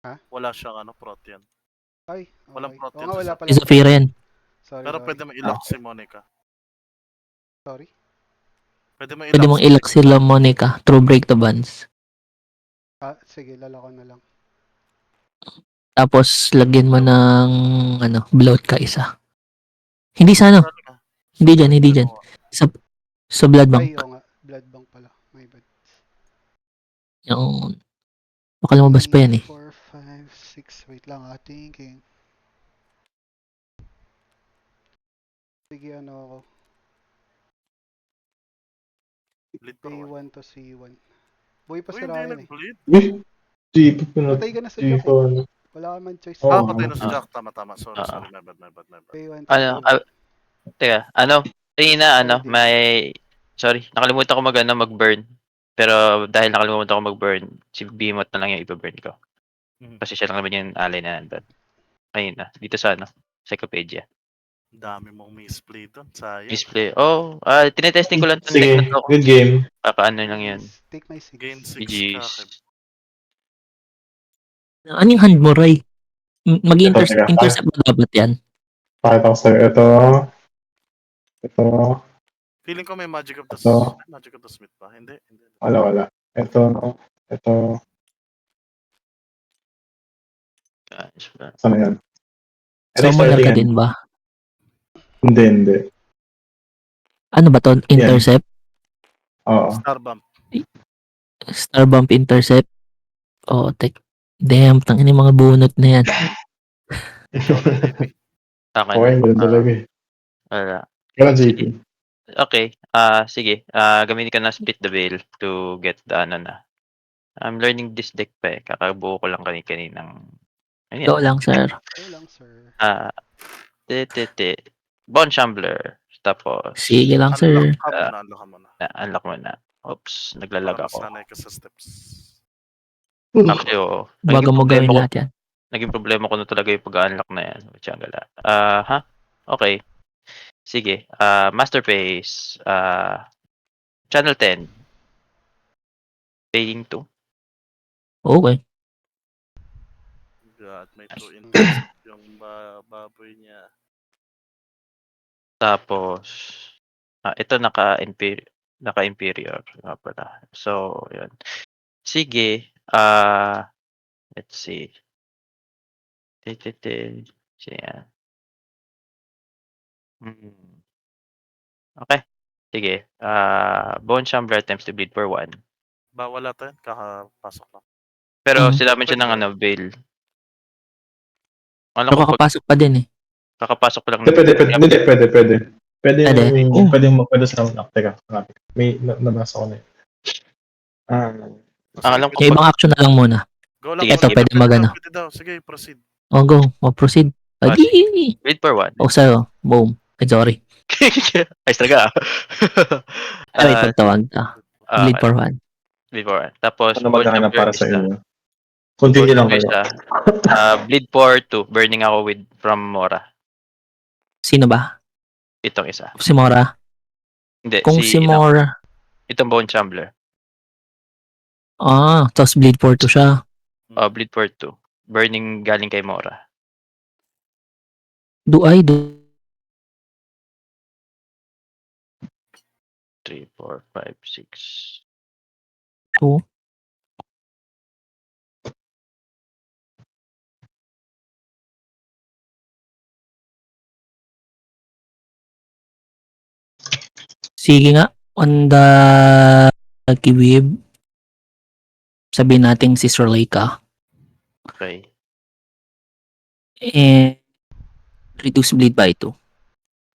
Ha? Wala siyang Protean. Ay, okay. Walang Oo protein nga, sa wala set. pala. Si Zafira yan. Sorry, Pero sorry. pwede mo i-lock si Monica. Sorry. Pwede mo Pwede mong ilak sila Monica through break the bonds. Sige, lalako na lang. Tapos, lagyan mo ng, bloat ka isa. Hindi sa ano. Hindi dyan. Sa blood Ay, bank. oo nga. Blood bank pala. My bad. Yung, baka lumabas pa yan eh. 4, 5, 6. Wait lang thinking. Sige, ano ako. Bleed for 1. Day 1 to C1. Buhay pa Uy, si hindi Ryan eh. nag-bleed. Patay ka na sa Jack eh. G4. Wala ka man choice. Oo. Patay na si Ah. Jack. Tama. Sorry. My bad. Day 1 to Ano, C1. teka, kanina, Sorry, may, sorry, nakalimutan ko mag-burn. Pero dahil nakalimutan ko mag-burn, si Behemoth na lang yung iba-burn ko. Mhm. Kasi siya lang naman yung ally na nandun. Ayun na, dito sa Psychopedia. Ang dami mong misplay doon. Sayang. Display. Tinetesting ko lang itong Sige, deck na to. good game. Kakaano lang yun. Take my 6. Gain 6 ka. GG's. Kev. Ano yung hand mo, Roy? Teka. Mag-intercept mo dapat yan. Pakita ko sa'yo. Ito. Feeling ko may Magic of the Ito. Smith pa. Hindi. Wala. Ito. Saan na yan? Ito yung Summoner ka starting din ba? Hindi. Ano ba to? Intercept? Oo. Star Bump. Star Bump Intercept? Oh, damn, tangin yung mga bunot na yan. Ikaw na, JP. Okay Okay, na. ganun talaga eh. Wala. Kailan JP? Okay. Sige. Gamitin ko na Split the Veil to get the na. I'm learning this deck pa eh. Kakabuo ko lang kaninang. Go lang, sir. Go lang, sir. Bone Shambler. Tapos, Sige lang, sir. Unlock ka muna. unlock mo na. Oops, naglalag Para ako. masanay ka sa steps. Actually, oo. Bago mo gawin lahat yan. Naging problema ko na talaga yung pag-unlock na yan. Changala. Okay. Sige. Masterpiece. Channel 10. Paying 2. Okay. God, may 2 interest yung baboy niya. Tapos, ito naka-inferior nga pala. So, yun. Sige, let's see. Siya. Okay. Sige. Bone Shambler attempts to bleed for 1. Bawal ata yun, kakapasok lang. Pero Mhm. sinabi siya ng Pwede ba? veil. Alam Pero ko pag kakapasok pa din eh. kakapasok pa lang Hindi, pwede. Pwede Pwede? yung, Oo. pwede sa teka, may nabasa ko na yun. Sige, alam ko Yung ibang action na lang muna. go lang, Sige, go Ito, lang. pwede magano. Pwede daw. Sige, proceed. Oh, go. Oh, proceed. Adi! bleed for 1. Oh, sa'yo. Boom. Ay, sorry. Ayos talaga. Ay, wait, pagtawag. Bleed for 1. bleed for 1. Tapos, Ano Bone maghahanap Shambler para sa isa. inyo? Continue lang Bone kayo. Shambler isa. Bleed for 2. Burning ako from Mora. Sino ba? Itong isa. Si Mora? Hindi, Kung si Mora. itong Bone Shambler. Tapos bleed for 2 siya. Bleed for 2. Burning galing kay Mora. Do 3, 4, 5, 6. 2. Sige nga. On the Kiwib. Sabihin natin si Sir Leica. Okay. And reduce bleed by 2.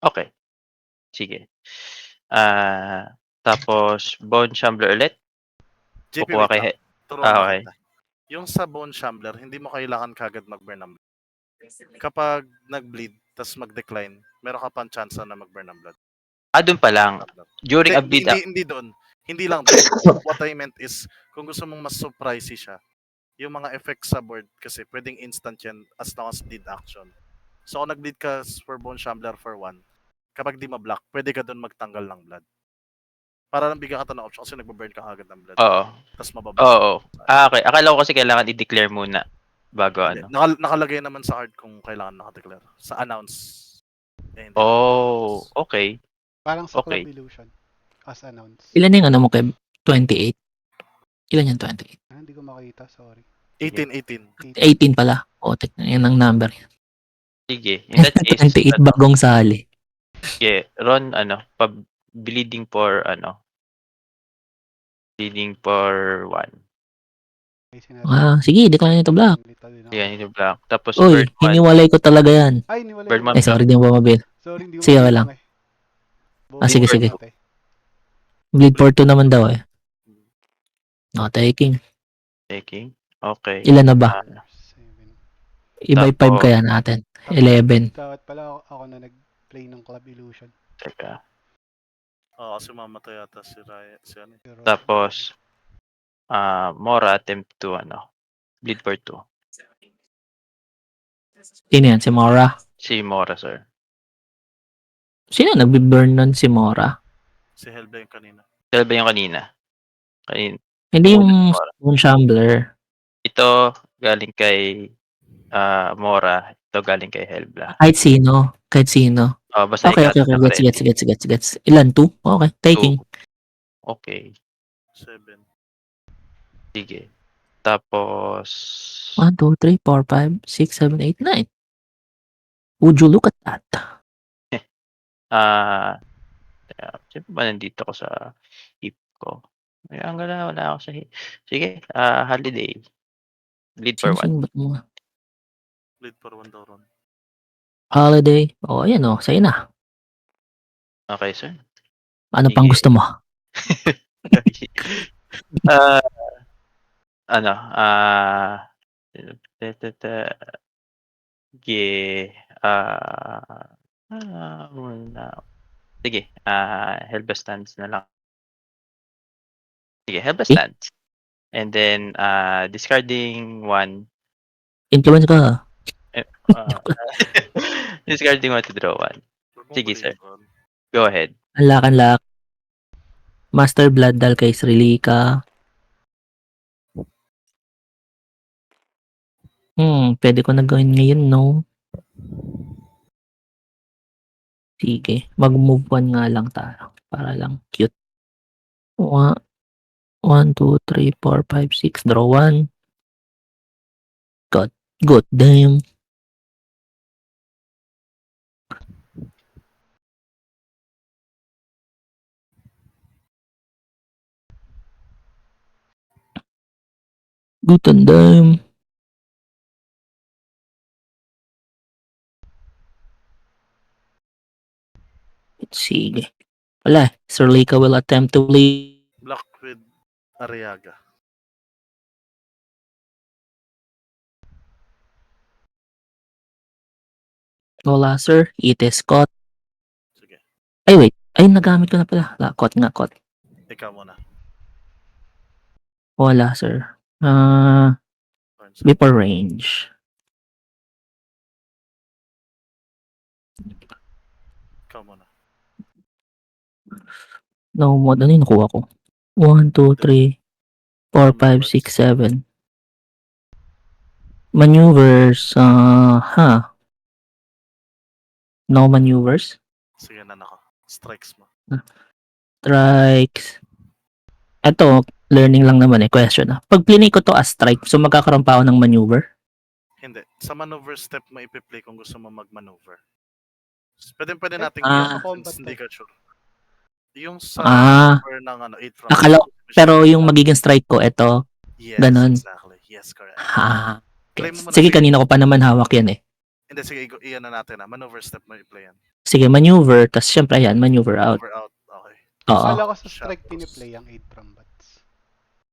Okay. Sige. Tapos, Bone Shambler ulit. JP, Kukuha wait kay lang. Turuan mo okay. kita. Yung sa Bone Shambler, hindi mo kailangan kagad mag-burn ng blood. Kapag nag-bleed, tas mag-decline, meron ka pang chance na mag-burn ng blood. Dun pa lang. During a bleed, Hindi doon. Hindi lang doon. What I meant is, kung gusto mong mas surprisey siya, yung mga effects sa board, kasi pwedeng instant yan as long as bleed action. So kung nag-bleed ka for Bone Shambler for 1, kapag di ma-block, pwede ka doon magtanggal ng blood. Para lang bigyan ka to ng option kasi nagbe-burn ka agad ng blood. oo. Tapos mabablock. Oo. Okay. Akala ko kasi kailangan i-declare muna bago Hindi. ano. Nakalagay naman sa card kung kailangan nakadeclare. Sa announce. Eh, hindi Oh, nakalagay. okay. Parang sa Okay. Club Illusion. As announced. Ilan yung ano mo, Kev? 28? Ilan yung 28? Hindi ko makita, sorry. 18. 18 pala. O, yan ang number. Sige. In that case, 28 bagong sali. sige. Ron, bleeding for, bleeding for 1. May sinabi. Sige, decline nito black. Lita din ako. Yan, yung black. Tapos, Uy, burn 1. hiniwalay ko talaga yan. Ay, niwala Bird ko. man. Ay, sorry, di mo mabil. Sorry, hindi ko Sige, makita wala. eh. Sige, sige. Bleed for 2 naman daw eh. No, taking. Taking. Okay. Ilan na ba? 7. Iba 5 Tapos- kaya natin. 11. Dapat pala ako na nag-play ng Club Illusion. Teka. Oo, kasi mamatay yata si Ryan. Si ano. Pero, Tapos, Mora attempt to, bleed for 2. Sino yan? Si Mora? Si Mora, sir. Sino nagbi-burn nun? Si Mora? Si Helba yung kanina. Dahil ba yung kanina? Hindi yung Mora. Moon Shambler. Ito, galing kay Mora. Ito, galing kay Helbla. Kahit sino. Kahit sino. Basta Okay. ikaw na Gets. Ilan? 2? Okay. Taking. Okay. 7. Sige. Tapos, 1, 2, 3, 4, 5, 6, 7, 8, 9. Would you look at that? siyempre ba nandito ko sa hip ko? Ay, wala ako sa hip. Sige, holiday. Bleed for 1. Sino ba't mo? Bleed for 1 daw ron. Holiday. Ayan sa'yo na. Okay, sir. Ano pang Sige. gusto mo? Sige, Helba stands na lang. Sige, Helba stands. And then, discarding 1. Influence ka. Discarding 1 to draw 1. Sige, sir. Go ahead. Unlock. Master Blood dahil kay Srilika. Pwede ko na gawin ngayon, no? Sige, mag-move on nga lang tayo. Para lang cute. 1, 2, 3, 4, 5, 6. Draw 1. God damn. Good and damn. Sige. Wala, Sir Lika will attempt to play. Black with Arriaga. Wala, sir. It is caught. Sige, Ay, wait. Ay, nagamit ko na pala. Caught nga, caught. ikaw muna. Wala, sir. Turn sa- Before range. Ikaw muna. No mod. Ano yung nakuha ko? 1, 2, 3, 4, 5, 6, 7. Maneuvers. No maneuvers. Sige na nako. Strikes mo. Strikes. Ito, learning lang naman eh. Question. Pag plinay ko to as strike, so magkakaroon pa ako ng maneuver? Hindi. Sa maneuver step mo ipi-play kung gusto mo mag-maneuver. Pwede nating Ah. since hindi ka sure. Yung sa Ah. maneuver ng 8 from Akala- Pero yung magiging strike ko, ito. yes, ganon. exactly. Yes, correct. Okay. Play mo muna, Sige, sige. kanina ko pa naman hawak yan eh. Hindi, sige, iyan na natin na. Maneuver step mo i-play yan. Sige, maneuver. Tapos syempre yan, maneuver out. Maneuver out. Okay. Oo. Akala ko sa Shot strike toss. piniplay ang 8 from bats.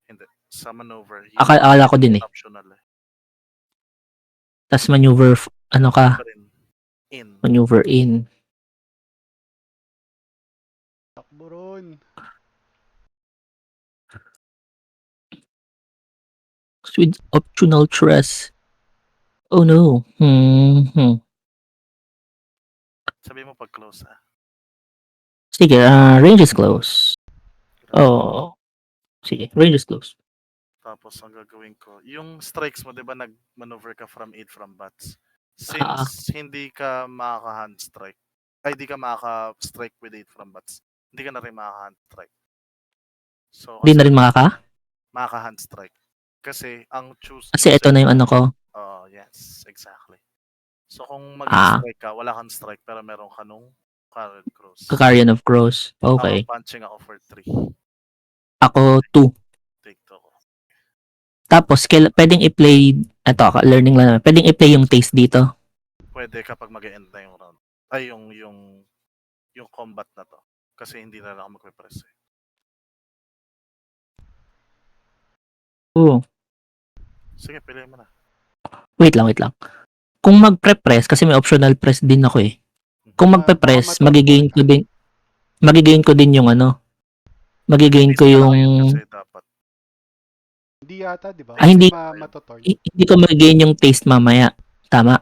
Hindi. Sa maneuver. Akala ko din eh. Optional eh. Tapos maneuver, ano ka? Pa rin. In. Maneuver in. Takbo ron. With optional stress. Oh no. Sabi mo pag close ah. Sige, range is close. Oh. Sige, range is close. Tapos ang gagawin ko, yung strikes mo, 'di ba nag-maneuver ka from 8 from bats. Ah. Since hindi ka makaka-hand strike, ay hindi ka makaka-strike with 8 from bats. Hindi ka na rin makaka-hand strike. So, Hindi na rin makaka-hand strike. Kasi ang choose Kasi ito na yung ano ko. Oh, yes, exactly. So kung Ah. mag-strike ka, wala kang strike pero meron ka nung current cross. Kakarian of cross. Okay. Punching ako for 3. Ako 2. Take 2 ko. Tapos, pwedeng i-play, eto, learning lang naman. Pwedeng i-play yung taste dito. Pwede kapag mag-end na yung round. Ay, yung combat na to. Kasi hindi na ako magpe-press eh. Oo. Sige, piliin mo na. Wait lang. Kung magpe-press, kasi may optional press din ako eh. Kung magpe-press, baka magigain ko din yung ano. Magigain ko Taste na lang yung... yun kasi dapat. Hindi yata, di ba? Ah, hindi. Matotorn. Hindi ko magigain yung taste mamaya. Tama.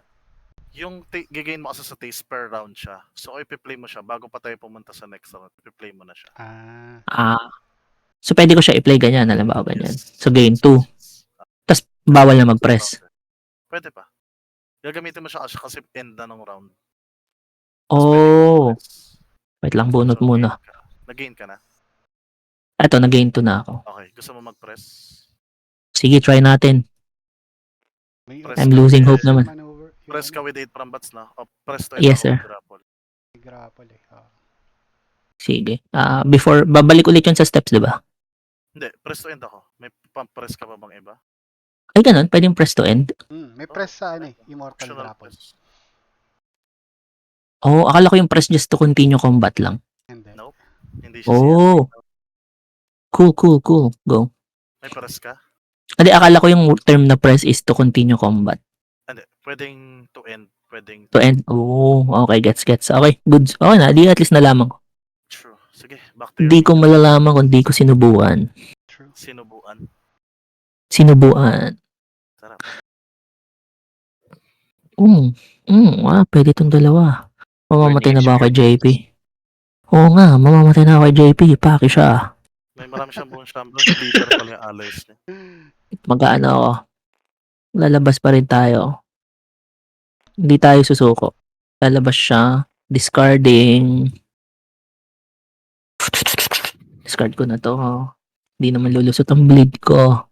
Yung gigain mo kasi sa taste per round siya. So, ipi-play mo siya bago pa tayo pumunta sa next round. Ipi-play mo na siya. So, pwede ko siya i-play ganyan. Alam ba ganyan? Yes. So, gain 2. Tapos, bawal na mag-press. Pwede pa. Gagamitin mo siya kasi end na ng round. Tapos pwede Oh. mo press. Wait lang, bunot So, muna. Nag-gain ka na? Eto, nag-gain 2 na ako. Okay. Gusto mo mag-press? Sige, try natin. May Press I'm ka losing with- hope naman. Maneuver, yung Press ka ano, with 8 from bats na. O, press to Yes, end sir. ako, grapple. may grapple eh. Sige. Before, babalik ulit yun sa steps, di ba? Hindi, press to end ako. May press ka pa bang iba? Ay, ganun. Pwedeng press to end. May press sa ano eh, Immortal Optional Grapple. press. Oh, akala ko yung press just to continue combat lang. Hindi. No. Hindi siya siya. Oh. Cool. Go. May press ka? Hindi, akala ko yung term na press is to continue combat. Hindi. Pwedeng to end. Pwedeng To end. Oh, okay. Gets. Okay, good. Okay na. Di at least nalaman ko. True. Sige, back to Hindi your ko malalaman kung di ko sinubuan. True. sinubuan. Sarap. Pwede itong dalawa. Mamamatay na Learning ba ako kay JP? Oo nga, mamamatay na ako kay JP. Paki siya. May marami siyang buong shambler. Sleeper pala yung allies niya. Mag-ano ako. Lalabas pa rin tayo. Hindi tayo susuko. Lalabas siya. Discarding. Discard ko na to. Hindi naman lulusot ang bleed ko.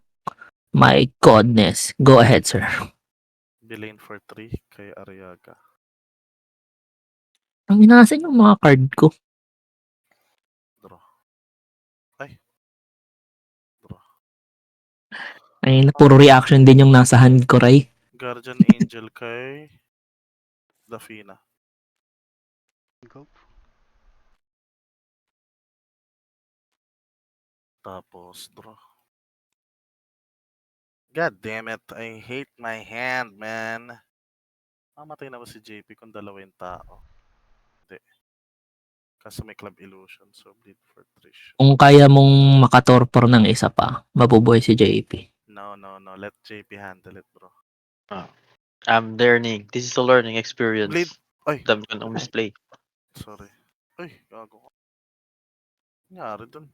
My goodness. Go ahead, sir. Bilane for 3 kay Ariaga. Ang inasan yung mga card ko. Draw. Ay. Draw. Ay, puro reaction din yung nasa hand ko, Ray. Guardian Angel kay Dafina. Go. Tapos, draw. God damn it. I hate my hand, man. Mamatay na ba si JP kung dalawa yung tao? Hindi. Kasi may Club Illusion. So, bleed for 3 siya. Kung kaya mong makatorpor ng isa pa, mabubuhay si JP. No. Let JP handle it, bro. I'm learning. This is a learning experience. Bleed. Ay, Dami ko nang misplay. sorry. Ay, gago ko. Nangyari dun.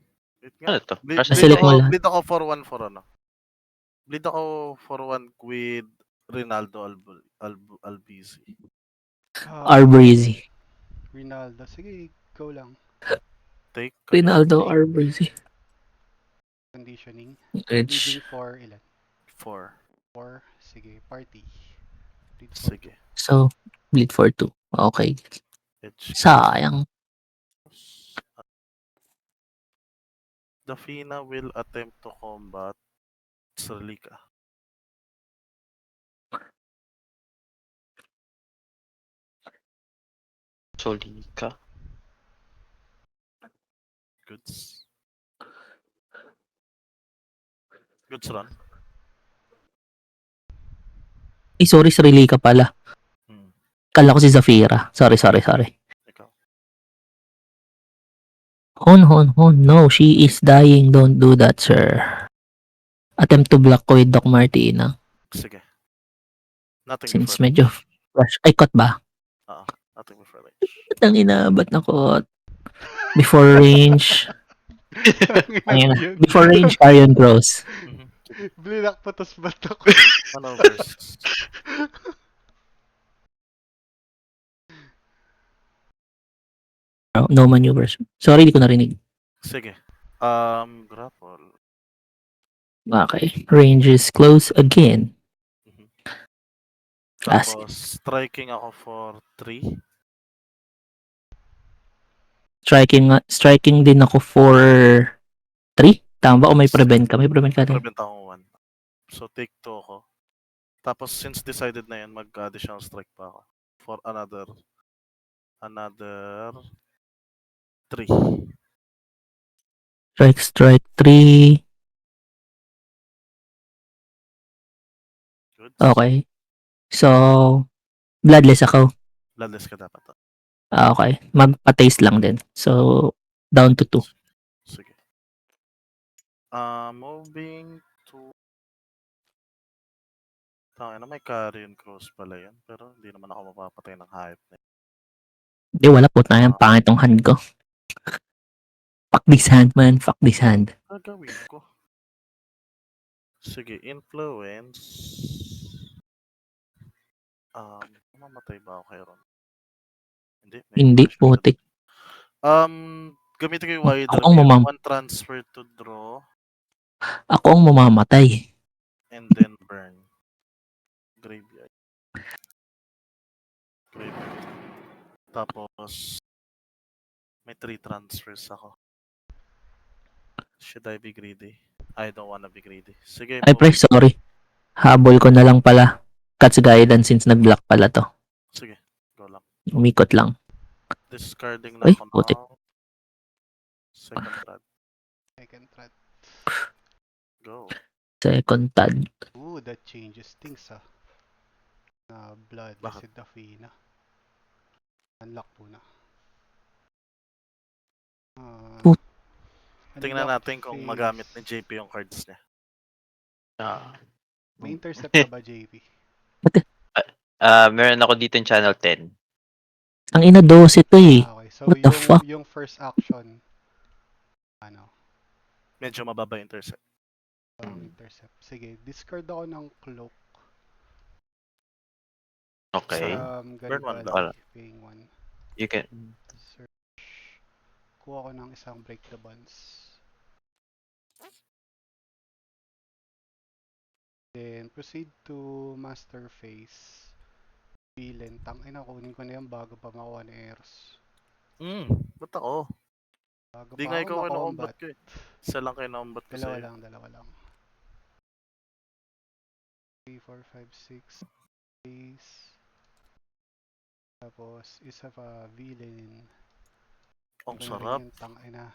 Wait Ano nga. to? Bleed, Russian Select mo Select lahat. bleed ako for 1 for ano. Bleed ako for 1 with Rinaldo Albizi. Arbreezy. Rinaldo. Sige, go lang. Take. Rinaldo Arbreezy. Conditioning. Edge. Bleeding for ilan? 4. 4. Sige, party. Bleed for Sige. So, bleed for 2. Okay. Edge. Sayang. Dafina will attempt to combat Serlika. Solika. Goods. Goods run. Ay, sorry, sarili ka pala. Kala ko si Zafira. Sorry. Ikaw. Hon. No, she is dying. Don't do that, sir. Attempt to block ko with Doc Martina. Sige. Nothing Since before medyo rush. Ay, caught ba? Nothing before range. Ang ina, ba't na caught? Before range. Ayun na. Before range, Arion Gross. Blinak pa, tas ba't ako? Manovers. No maneuvers. Sorry, di ko narinig. Sige. Grapple. Okay. Range is close again. Classic. Tapos, striking ako for 3. Striking din ako for 3. Tama ba? O may prevent ka? May prevent ka din. Prevent ako 1. So, take 2 ako. Tapos, since decided na yun, mag-additional strike pa ako. For another 3. Strike 3. Good. Okay. So, bloodless ako. Bloodless ka dapat. Okay. Magpa-taste lang din. So, down to 2. Sige. Moving to... Tangina, may Carrion Cross pala yan. Pero hindi naman ako mapapatay ng hype na yun. Hindi, wala po na yan. Pangit tong hand ko. Fuck this hand, man. Fuck this hand. Gagawin ko. Sige, influence. Mamatay ba ako kay Ron? Hindi. Hindi, putik. Gamitin ko yung wide Ako ang review. 1 transfer to draw. Ako ang mamamatay. And then burn. Graveyard. Tapos, may 3 transfers ako. Should I be greedy? I don't wanna be greedy. Sige, Ay, pre, sorry. Habol ko na lang pala. Cat's guidance since nag-block pala to. Sige, go lang. Umikot lang. Discarding Ay, na ako putik. now. Second threat. Second threat. Go. Second tad. Ooh, that changes things, ah. Bloodless Bakit? si Dafina. Unlock po na. Put- Tingnan Unlock natin kung phase. magamit ni JP yung cards niya. May intercept ka ba, JP? Meron ako dito yung channel 10. Ang ina 12 to eh. Okay, so What the fuck? yung first action, ano, Medyo mababa yung intercept. Intercept. Sige, discard ako ng cloak. Okay. From Burn one Garibaldi. Paying 1. You can... Search. Kuha ko ng isang break the bonds. Then, proceed to master phase. Villain. Tangina, kunin ko na yan bago pa makuha ni Eros. Ba't ako? Bago Di pa nga ako ikaw kayo makombat. na-combat ko eh. Isa lang kayo na-combat ko Dalawa sa'yo. lang. 3, 4, 5, 6 phase. Tapos, isa pa villain. Ang Ano sarap. rin yun, tangina.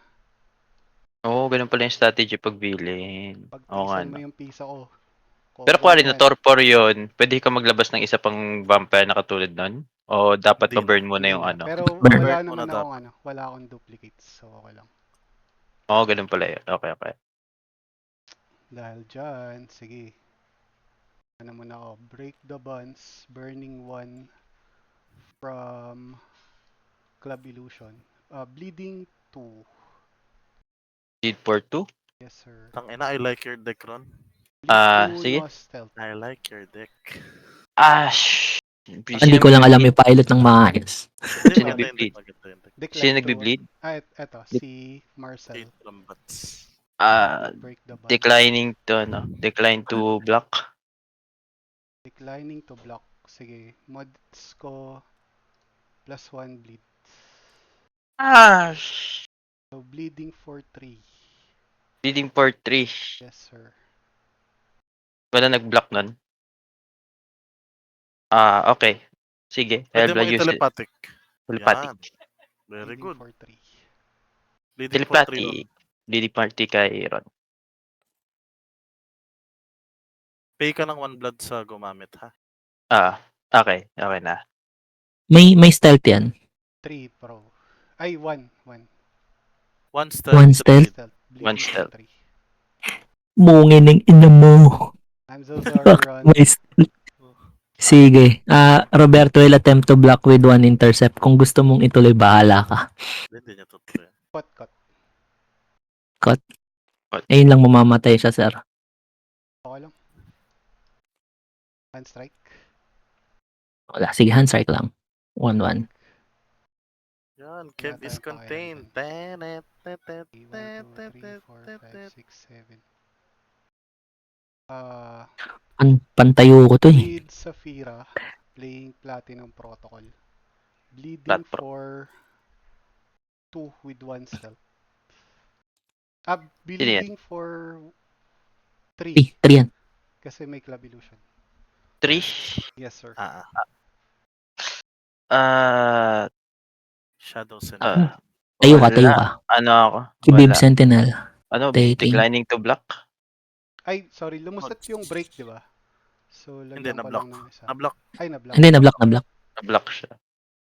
Oo, ganun pala yung strategy pag bilhin. Pag Oo nga, tiisan mo no. yung pisa ko. Pero combo kung alin mo na yan. torpor yun, pwede ka maglabas ng isa pang vampire na katulad nun? O dapat Hindi pa-burn mo na Hindi yung na. ano? Pero Burn. wala Burn mo naman na akong dapat. wala akong duplicates. So, okay lang. Oo, ganun pala yun. Okay. Dahil dyan, sige. Ano muna ako? Break the bonds. Burning 1 from Club Illusion. Bleeding 2. Need for 2? Yes, sir. Tangina, I like your deck, Ron. Bleed 2 sige. no stealth. I like your deck. Ash! Hindi ko lang alam i-pilot ng maayos. Hindi, Sino maganda yung deck. nagbi-bleed? Maganda yung deck. Decline Sino to nagbi-bleed? eto. Si Marcel. 8 combats. Break the bonds. Decline to block. Declining to block. Sige. Mods ko +1 bleed. Ash! So, bleeding for 3. Bleeding for 3. Yes, sir. Wala nag-block nun. Okay. Sige. Pwede mo Use it. i-telepathic. Telepathic. Yan. Very Bleeding good. for 3. Leading for 3 Ron. Telepathic. Bleeding party kay Ron. Pay ka ng 1 blood sa gumamit, ha? Okay. Okay na. May stealth yan. 3 pro. Ay, 1. 1 stealth. One three stealth. hit. Bleeding One for stealth. 3. Mungin ng ina mo. I'm so sorry, Ron. May stealth. Sige. Roberto will attempt to block with 1 intercept. Kung gusto mong ituloy, bahala ka. Hindi niya totoo. Cut. Ayun lang mamamatay siya, sir. Okay lang. Hand strike. Wala. Sige, hand strike lang. 1-1. Yan, Kev is contained. 1, 2, 3, 4, 5, 6, 7. Pantayo ko to eh. Bleed Safira. Playing Platinum Protocol. Bleeding Plat pro. for 2 with 1 stealth. yan? Bleeding for 3. 3 yan. Kasi may Club Illusion. 3. Yes, sir. Shadow Sentinel. Tayo ka. Ano ako? Si Bib Wala. Sentinel. Taking. Declining to block? Ay, sorry. Lumusot yung break, di ba? So, Hindi, lagyan ko na-block. lang ng isa. Na-block. Ay, na-block. Hindi, na-block. Na-block siya.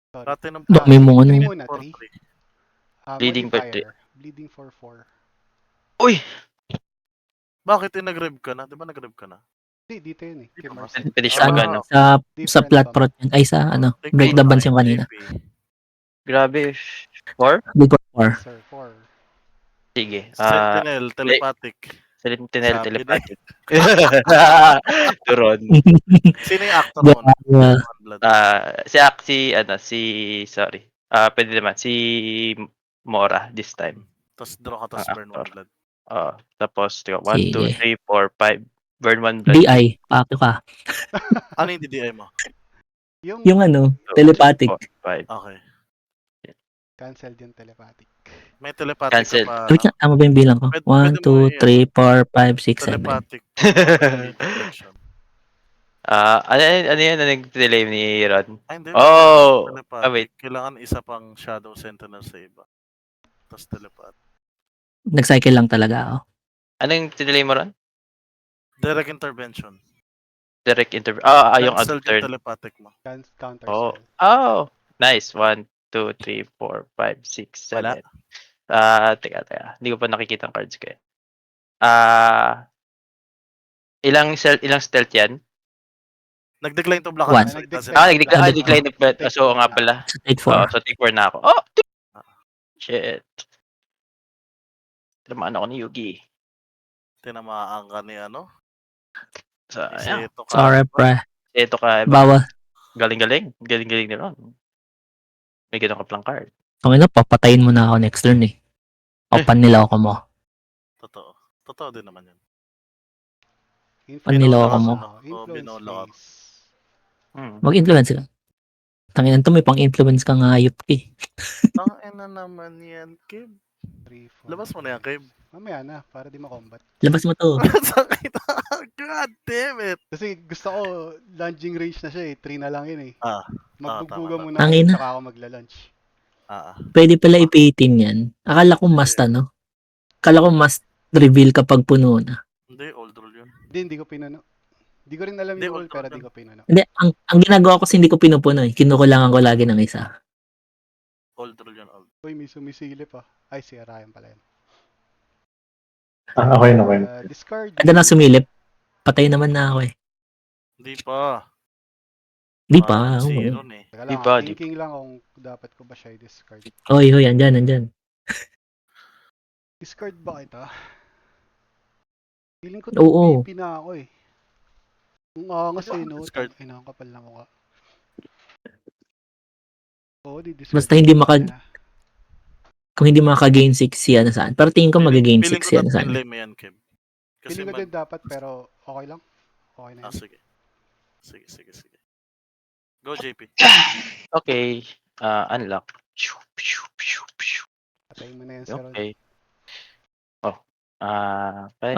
Sorry. Platinum Block mo yung mga ano. 3 muna, 3. Bleeding for Modifier. Bleeding for 4. Uy! Bakit nag-rev ka na? Di ba nag-rev ka na? Hindi, dito yun eh. Kay Dito ba? Marcel. Pwede Sa, siya ano. sa Different plat pump. prot yan. Ay, sa Take break me the on bonds yung my kanina. JP. Grabe. 4? Big or Yes, sir. 4. Sige. Sentinel, telepathic. Sentinel Sabi telepathic. Turon. Sino yung actor mo? Yeah. One blood. Sorry. Pwede naman. Si Mora this time. Tapos draw ka, tapos burn actor. 1 blood. Tapos, 1, Sige. 2, 3, 4, 5. Burn 1 blood. DI. Pakyo ka. Ano yung DDI mo? Yung ano, telepathic. 4, 5. Okay. Cancelled yung telepathic. May telepathic Cancel. ka pa. Wait nga, tama ba yung bilang ko? Pwede 1, mo 2, 3, 4, 5, 6, 7. Telepathic. Deflection. Ano yan? Ano yung delay ni Ron? Ay, hindi. Oh! Telepathic. Wait. Kailangan isa pang Shadow Sentinel sa iba. Tapos telepathic. Nag-cycle lang talaga ako. Ano yung delay mo, Ron? Direct intervention. Direct interview. Yung Cancel yung turn. telepathic mo. Counter Oh. spell. Nice. 1, 2, 3, 4, 5, 6, 7. Wala. Teka. Hindi ko pa nakikita ang cards ko eh. Ilang stealth yan? Nag-decline to block. One. So it Nag-decline. doesn't- Decline na pala. Take So four nga na. pala. Sa take Oh, 4. so take 4 na ako. Shit. Tinamaan ako ni Yugi. Tinamaan ka ni ano? So, ayan. Iseto ka. Sorry, pre. Ito ka. Bawal. Galing-galing. Galing-galing ni Ron. May ganun ka plang card. Ang ina, papatayin mo na ako next turn eh. Paniloko mo. Totoo. Totoo din naman yun. Paniloko Binola mo. ka, no? Oo, Influence binola ka. phase. Mag-influence ka. Tanginan to, may pang-influence ka nga ayop eh. Tangina naman yan, Kib. 3, 4, Labas mo na yan, Kib. Mamaya na, para di makombat. Labas mo to. Sakit. God damn it. Kasi gusto ko, lunging range na siya eh. 3 na lang yun eh. Ah, Magbugbuga tama, muna tama. ako, Tangina. tsaka ako magla-lunch. Pwede pala ipitin yan. Akala ko must ano. Akala ko must reveal kapag puno na. Hindi, old rule yun. Hindi ko pinuno. Hindi ko rin alam Hindi, yung rule, old pero rule di yun. ko pinuno. Hindi, ang ginagawa ko kasi hindi ko pinupuno eh. Kinukulangan ko lagi ng isa. Old rule yun, old. Uy, may sumisilip ah. Ay, si Ryan pala yun. Okay na, okay na. Discard. Kada na sumilip, patay naman na ako eh. Hindi pa. Di Parang pa. zero na eh. Teka Di lang, ba, di thinking lang kung dapat ko ba siya i-discard. Hoy, andyan. Discard ba kita? Feeling ko Oo. 2 PP na ako eh. Ang angas eh, no? Discard. Ay, nakakapal na mukha. Oo, di-discard. Basta hindi ko maka- na. Kung hindi makaka-gain 6 yan saan. Pero tingin ko mag-gain 6 Feeling ko yan dapat saan. pinlay mo yan, Kib. Kasi Feeling ko din dapat, pero okay lang. Okay na yun. sige. Sige. Go, JP. Okay. Unlock. Patayin mo na yan, Sir Ron. Okay.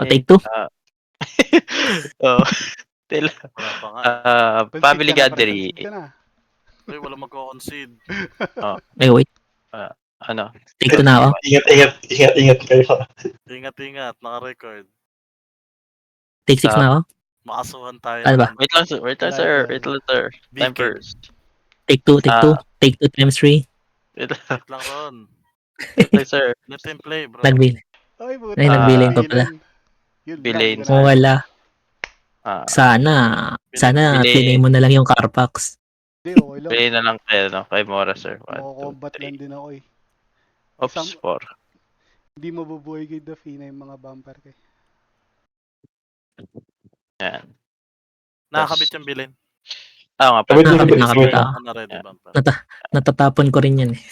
Take 2. Oh. Tila. Wala pa nga. Concede Family ka na, pre, gathering. concede ka na. Uy, wala magko-concede. Wait. Ano? Take 2 na ako. Ingat kayo. Ingat, naka-record. Take 6 na ako. Makasuhan tayo. Ano ba? Wait lang, sir. Wait lang, sir. Time BK. first. Take 2. Take 2 times 3. Wait lang, Wait lang, Ron. sir. Let him play, bro. Nagbili. Ay, puta. Ay, nagbilin pa pala. Yun lang, Bilhin. hindi ko na- Wala. Ah, Sana Bili. cleanin mo na lang yung Carpax. Hindi, okay lang. pili na lang kayo, no? Kay Mora, sir. 1, 2, Mako-combat lang 3. din ako eh. Oops, Sam- 4. Hindi mabubuhay kay Dafina yung mga bumper ko eh. Yan. Nakakabit yung bilin. Nga Kabit pala. na, kabit. Nakakabit ako. Ready Yeah. bumper. Natatapon ko rin yan eh.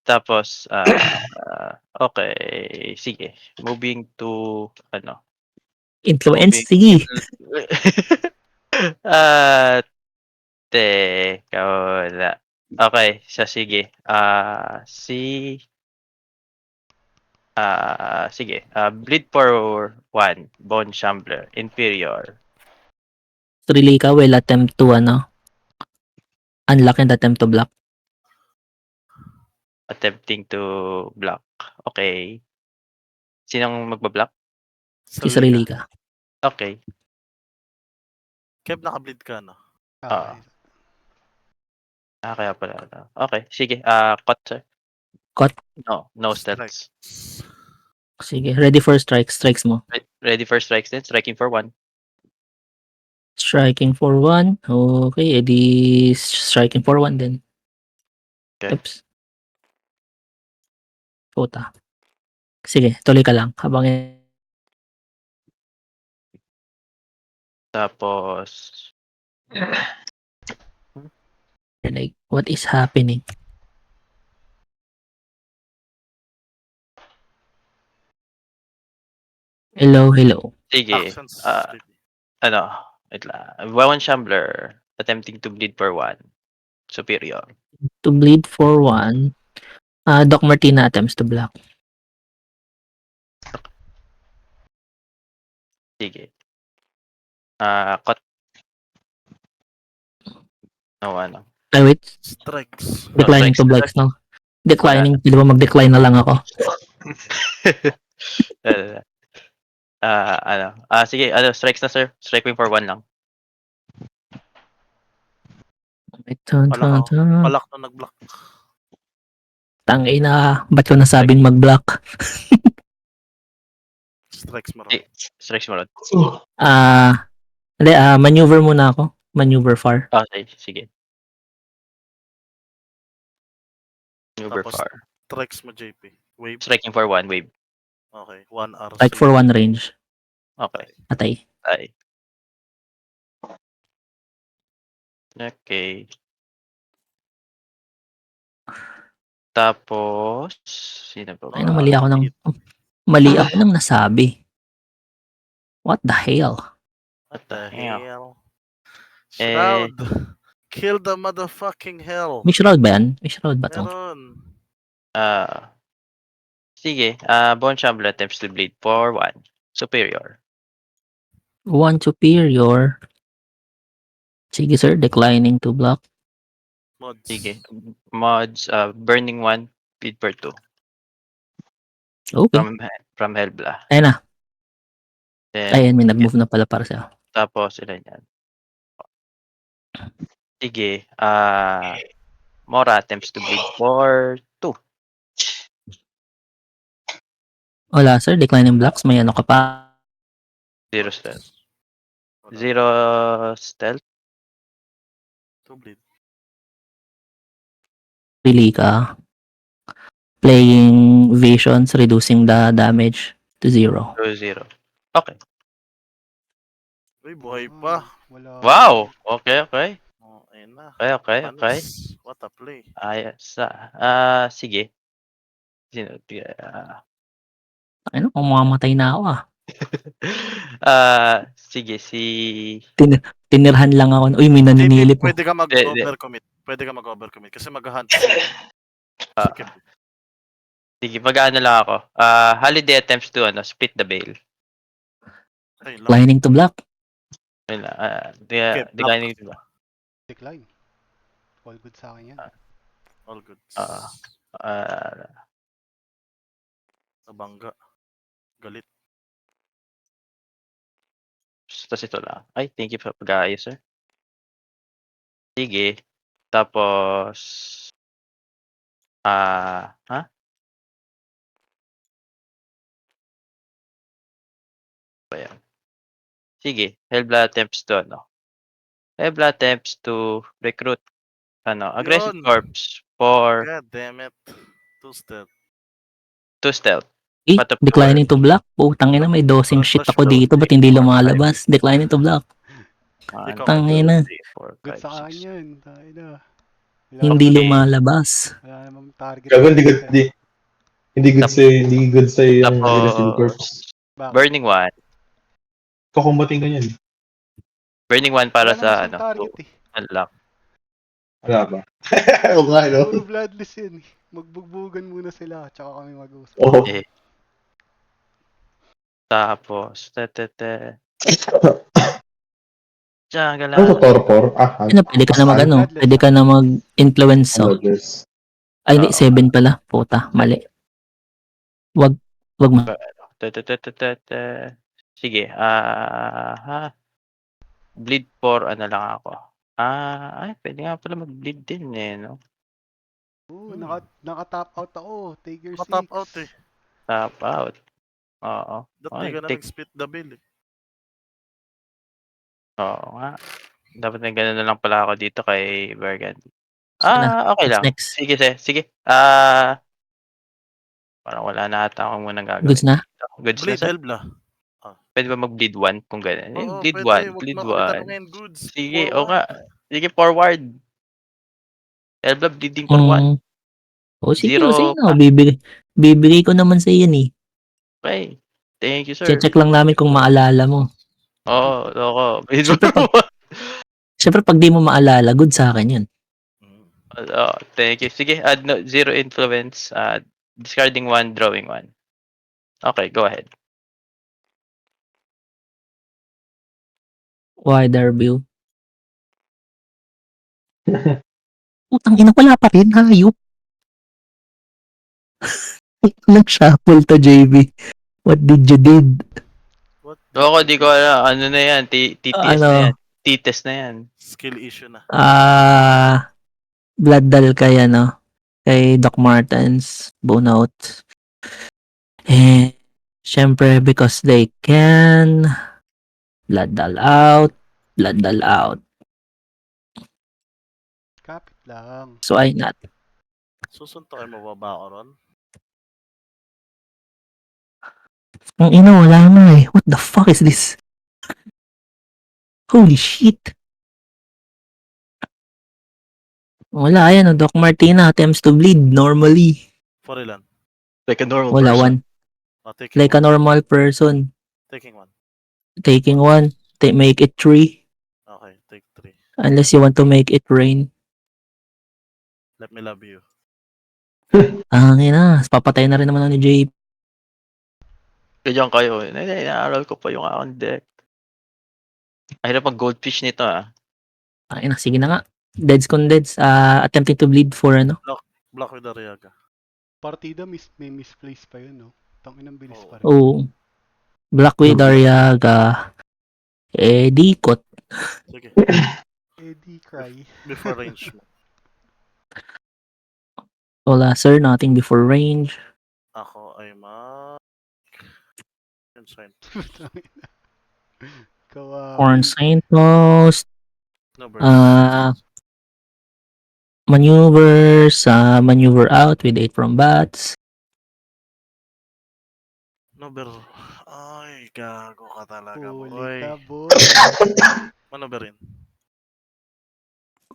Tapos, okay. Sige. Moving to, Influence? Moving- Sige. Teka wala. Okay, sige. Sige. Bleed for 1. Bone Shambler. Inferior. Trilika will attempt to unlock and attempt to block. Attempting to block. Okay. Sinong magbablock? Si Trilika. Okay. Kev, naka-bleed ka, no? Ah. Kaya pala. Okay, sige. Cut, sir. Cut? No stats. Sige, ready for strikes. Strikes mo. Ready for strikes then. Striking for 1. Striking for 1. Okay, edi striking for 1 din. Okay. Oops. Puta. Sige, tuloy ka lang. Habang Tapos, like, what is happening? Hello. sige. Actions. JP. Wait lang. Bone Shambler. Attempting to bleed for 1. Superior. To bleed for 1. Doc Martina attempts to block. Sige. Cut. No, Ay, wait. Strikes. Declining to blacks, no? Declining. Di ba mag-decline na lang ako? Sige, strikes na, sir. Striking for 1 lang. Wait, Palak na nag-block. Tangay na. Ba't ko nasabing mag-block? Strikes mo, Eh. Ron. Strikes mo, Rod. Hindi, maneuver muna ako. Maneuver far. Okay, sige. Maneuver Tapos, far. Strikes mo, JP. Wave. Striking for 1 wave. Okay. 1 hour. Like for 1 range. Okay. Patay. Ay. Okay. Tapos, sino ba Ay, ba? mali ako ng nasabi. What the hell? What the the hell? hell? Eh, Shroud. Kill the motherfucking hell. May shroud ba yan? May shroud ba to? Meron. Sige. Bone Shambler attempts to bleed for 1. Superior. 1 superior. Sige sir, declining to block. Mods. Sige. Mods, burning 1, bleed per 2. Okay. From Hellbla. Ayun na. Then, Ayun, may nag-move na pala para sa'yo. tapos, ilan yan? Sige. Mora attempts to bleed for 2. Wala sir, declining blocks. May ano ka pa. 0 stealth. Wala. 0 stealth. 2 bleed. Pili ka. Playing visions, reducing the damage to 0. 0. Okay. Uy, buhay pa. Wala. Wow! Okay. Oh, ayun na. Okay. Panis. What a play. Ayos. Sige. Sino? Ano, kung mamamatay na ako Sige, si... Tinirhan lang ako. Uy, may naninilip. Pwede ka Hindi. mag-overcommit. Pwede ka mag-overcommit kasi mag-hunt si Kip. Sige, mag-ano lang ako. Holiday attempts to split the veil. Ayun lang. Lining to block. Yun lang. Okay, Declining to block. Decline. All good sa akin yan. All good. Nabangga. Galit. Tapos ito lang. Ay, thank you for pag-aayos, sir. Sige. Tapos... Ayan. Sige. Hellblood attempts to Hellblood attempts to recruit aggressive Yun. corpse for God damn it. 2 stealth. 2 stealth. Eh, Patap declining to block. Putangin na, may dosing shit Flash ako daw. dito. Ba't hindi lumalabas? Declining to block. Ikaw, Tangin na. Good sa akin yan. Tayo na. Hindi lumalabas. Wala namang target. Gago, hindi good sa yung aggressive Tapos, corpse. Bakit? Burning 1. Kukumbating ka yan. Burning 1 para Wala sa naman siyang target eh. unlock. Wala ba? Oo nga, no? Puro bloodless yan eh. Magbugbugan muna sila, tsaka kami mag-usap. Oo. Eh. Tapos, Diyan, Ano to, torpor? Ano, pwede ka na pwede ka na mag-influence. Bloodless. Ay, hindi, 7 pala. Puta, mali. Wag mo. Sige, bleed for lang ako. Pwede nga pala mag-bleed din no? Oo, naka-top out ako. Take your Top 6. out eh. Top out. Oo. Dati ka na nag-split the bill eh. Oo nga. Dapat na gano'n na lang pala ako dito kay Bergan. Sana. Okay lang. Next. Sige. Parang wala na ata akong munang gagawin. Goods na? Goods Bleed, na, sir. Hellbla. Pwede ba mag-bleed 1 kung gano'n? Oo, Bleed pwede. 1. Huwag Bleed mo kami 1. tanungin, goods. Sige, Forward. nga. Sige, forward. Elbla, bleeding for 1. Sige, Zero sige na. pa. Bibigay ko naman sa iyo eh. Okay. Thank you, sir. Check lang namin kung maalala mo. Oo. Bleed Siyempre, for 1. Siyempre, pag di mo maalala, good sa akin yun. Thank you. Sige, add 0 influence. Discarding 1, drawing 1. Okay, go ahead. Wider view. Putang ina, wala pa rin. Hayop. Nag-shuffle to, JB. What did you did? What? Ako, di ko alam. Ano na yan? TTS na yan. T-test na yan. Skill issue na. Blood dal kay kay Doc Martens, bone out. And syempre because they can blood dal out. Kapit lang. So I not. Susuntokin mo ba ako ron? Ang ina, wala na eh. What the fuck is this? Holy shit. Wala, ayan, Doc Martina attempts to bleed normally. For ilan? Like a normal Wala, person. one. Taking Like a one. normal person. Taking one. Taking one. Make it 3. Okay, take 3. Unless you want to make it rain. Let me love you. Ang ina, papatay na rin naman ako ni JP. Ganyan kayo. Inaaral ko pa yung akong deck. Ay, hirap mag goldfish nito ah. Ay na, sige na nga. Deads con deads. Attempting to bleed for ano. Block with Ariaga. Partida may misplace pa yun, no? Tangin ang bilis Oo. pa rin. Oh. Black with Ariaga. Dikot. Sige. Eddie cry. Before range mo. Wala sir, nothing before range. Ako ay Insane. Corn Kawawi. Saint Post. No burst. Maneuvers. Maneuver out with 8 from bats. No burst. Ay, gago ka talaga, Huli boy. ka, boy. Manoberin.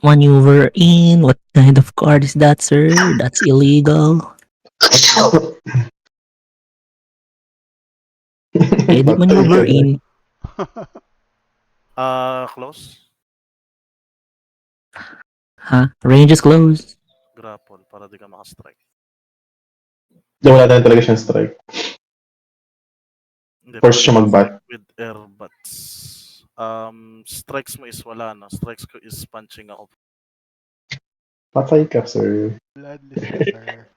Maneuver in. What kind of card is that, sir? That's illegal. Di maneuver in. Close. Range is closed. Grapple para di ka makastrike. Wala tayo talaga siyang strike. Hindi, Force pwede siya mag-bat. strike with air bats. Strikes mo is wala, no? Strikes ko is punching ako. Patay ka, sir. Bloodless ka, sir.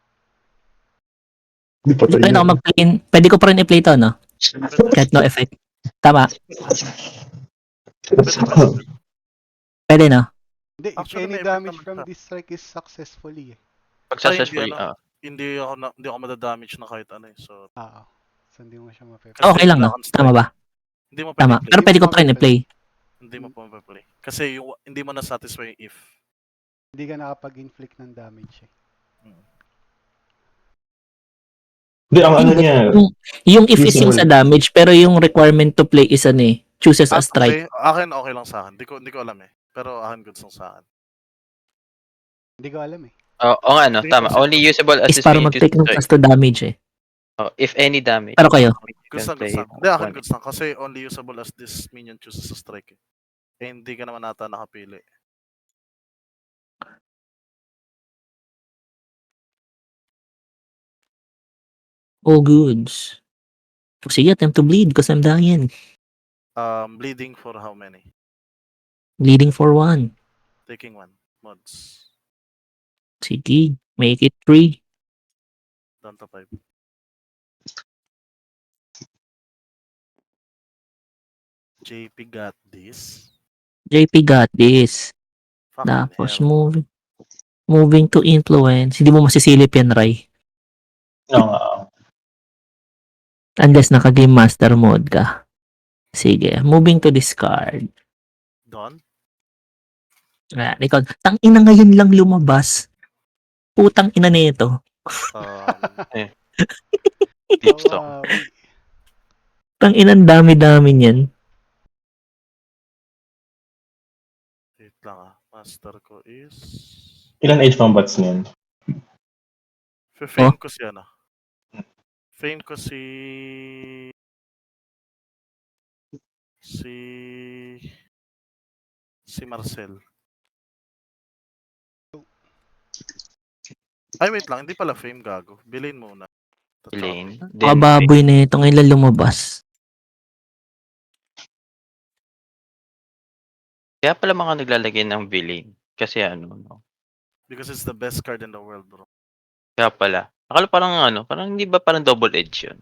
Hindi patay Pwede ako mag-play. Pwede ko pa rin i-play to, no? Kahit no effect. Tama. Pwede, no? Hindi, if Actually, any may effect damage naman from siya. this strike is successfully, eh. Pag Ay, successfully, hindi ako madadamage na kahit ano eh. So, So, hindi mo siya mape-play. Kasi Okay lang, no? wala kang Tama strike. ba? Hindi mo Tama. pwede Pero play. pwede ko pa rin i-play. Hindi mo pa play. Kasi hindi mo na-satisfy yung if. Hindi ka nakapag-inflict ng damage, eh. Hindi, ang ano niya, Yung if is Usable. yung sa damage, pero yung requirement to play is ano eh. Chooses a strike. Okay. Akin okay lang sa akin. Hindi ko alam eh. Pero akin goods lang sa akin. Hindi ko alam, eh. Oo nga, no? Hindi Tama. ko Only usable as Is this para minion mag-take ng chooses plus to damage eh. if any damage. Pero kayo? Goods lang, play goods lang. Hindi, akin one. goods lang. Kasi only usable as this minion chooses a strike eh. Eh, hindi ka naman nata nakapili. All goods. Sige, attempt to bleed because I'm dying. Bleeding for how many? Bleeding for 1. Taking 1. Mods. Sige, make it 3. Down to 5. JP got this. JP got this. Fucking Tapos hell. moving to influence. Hindi mo masisilip yan, Rai. no, Unless naka-game master mode ka. Sige, moving to discard. Don? Ikaw, tang ina ngayon lang lumabas. Putang ina nito. Deep stock. Kawawi. Tang inang dami-dami niyan. Wait lang ah. Master ko is... ilan age combats niyan? Fame ko si ano? Fame ko si... Si Marcel. Ay, wait lang. Hindi pala fame, gago. Bilhin muna. Elaine. Kababoy na ito ngayon lang lumabas. Kaya pala mga naglalagay ng villain. Kasi ano, no? Because it's the best card in the world, bro. Kaya pala. Akala parang parang hindi ba parang double edge yun?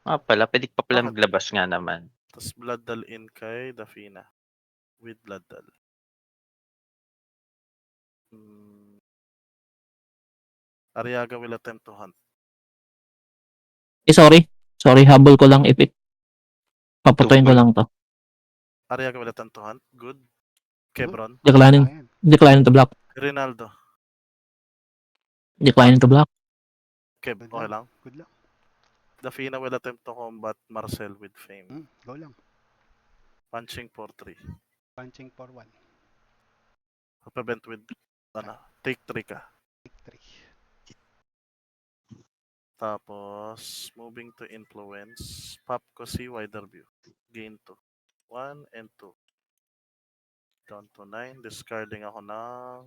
Pala, pwede pa pala Bakit? maglabas nga naman. Tapos Blood Dal in kay Dafina. With Blood Dal. Ariaga will attempt to hunt. Sorry. Sorry, habol ko lang if it. Paputuin ko lang to. Ariaga will attempt to hunt. Good. Kebron. Declining. Ayan. Declining to block. Rinaldo. Declining to block. Keb, okay lang. Good luck. Dafina will attempt to combat Marcel with fame. Go lang. Punching for 3. Punching for 1. Prevent with, take 3 ka. Take 3. Tapos, moving to influence, pop ko si wider view. Gain 2. 1 and 2. Down to 9. Discarding ako ng...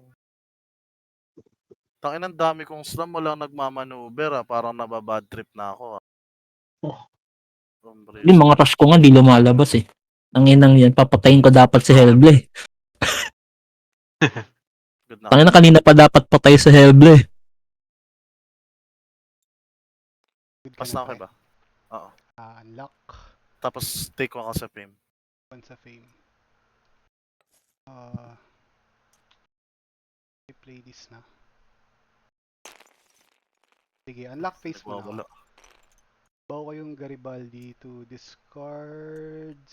Tangin, ang dami kong slam, walang nagmamanuver Parang nababad trip na ako Hombre, Hindi, mga rush ko nga, di lumalabas eh. Ang inang yan, papatayin ko dapat si Hellblade. good na. Tangina, kanina pa dapat patay sa Hellblade. Good ka Pas na okay ba? Oo. Unlock. Tapos, take 1 ka sa fame. 1 sa fame. I-play this na. Sige, unlock face mo na. Nagwawala. Bawa ko yung Garibaldi to discards.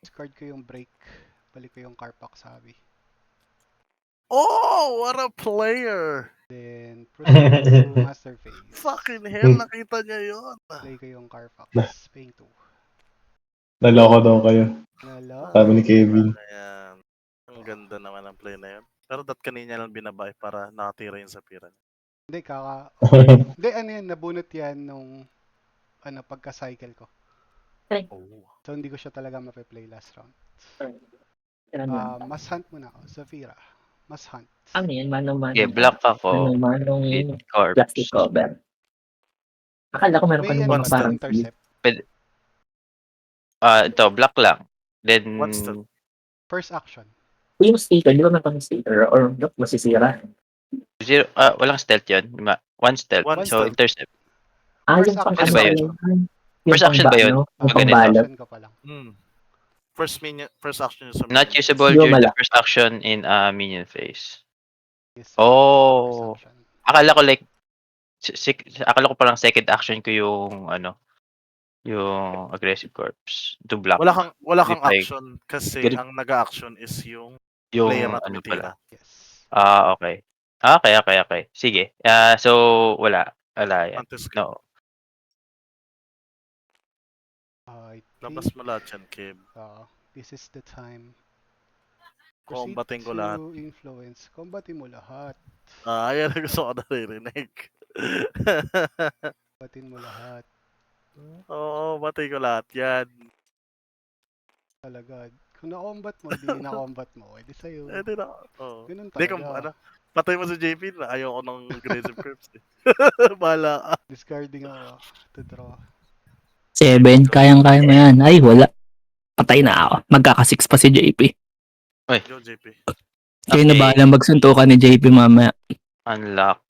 Discard ko yung break. Balik ko yung Carpac sabi. Oh, what a player! Then, proceed to Master Phase. Fucking hell, nakita niya yun. Play ko yung Carpac. Paying 2. Naloko daw kayo. Nala. Sabi ni Kevin. Ayan. Ang ganda naman ng play na yun. Pero dat kanina lang binabay para nakatira yung sa pira. Hindi, Hindi, ano yan, nabunot yan nung pagka-cycle ko. Oh. So, hindi ko siya talaga mape-play last round. Mas hunt muna ako. Zafira. Mas hunt. Ano yan? Manong-manong. Okay, block ako. Manong With corpse. plastic cover. Akala ko meron ka May naman one parang intercept. Ito, block lang. Then, One step. First action. yung sticker, di ba may pang sticker? Or look, masisira. walang stealth yun. One stealth. One So, stealth. intercept. First Yung pang action ba yun? Yung First action pang ba yun? ano, Yung Ganito. pang balot. Action ko pa lang. First action yung sa Not minion. usable Yung during the mala. first action in minion phase. Yes, Oh. first action. Akala ko like, akala ko parang second action ko yung yung aggressive corpse to block. Wala kang Like, action kasi ganit- ang nag-action is yung yung player at ano tumitira. pala. Yes. Okay. Okay. Sige. So, wala yan. Antes No. I Labas think mo lahat yan, Kev. this is the time. Proceed Combating ko to lahat. influence. Combatin mo lahat. Ayan ang gusto ko naririnig. Combatin mo lahat. Oo, batay ko lahat yan. Talaga. Kung na-combat mo, di na-combat mo. Edi sa'yo. Di na. Oo. Ganun Hindi, kung talaga. patay mo si JP na ayaw ko ng aggressive curves eh. Bahala ka. Discarding ako to draw. 7, kayang-kaya mo yan. Ay, wala. Patay na ako. Magkaka-6 pa si JP. Go, JP. Kayo na Okay. bahala magsuntukan ni JP mamaya. Unlock.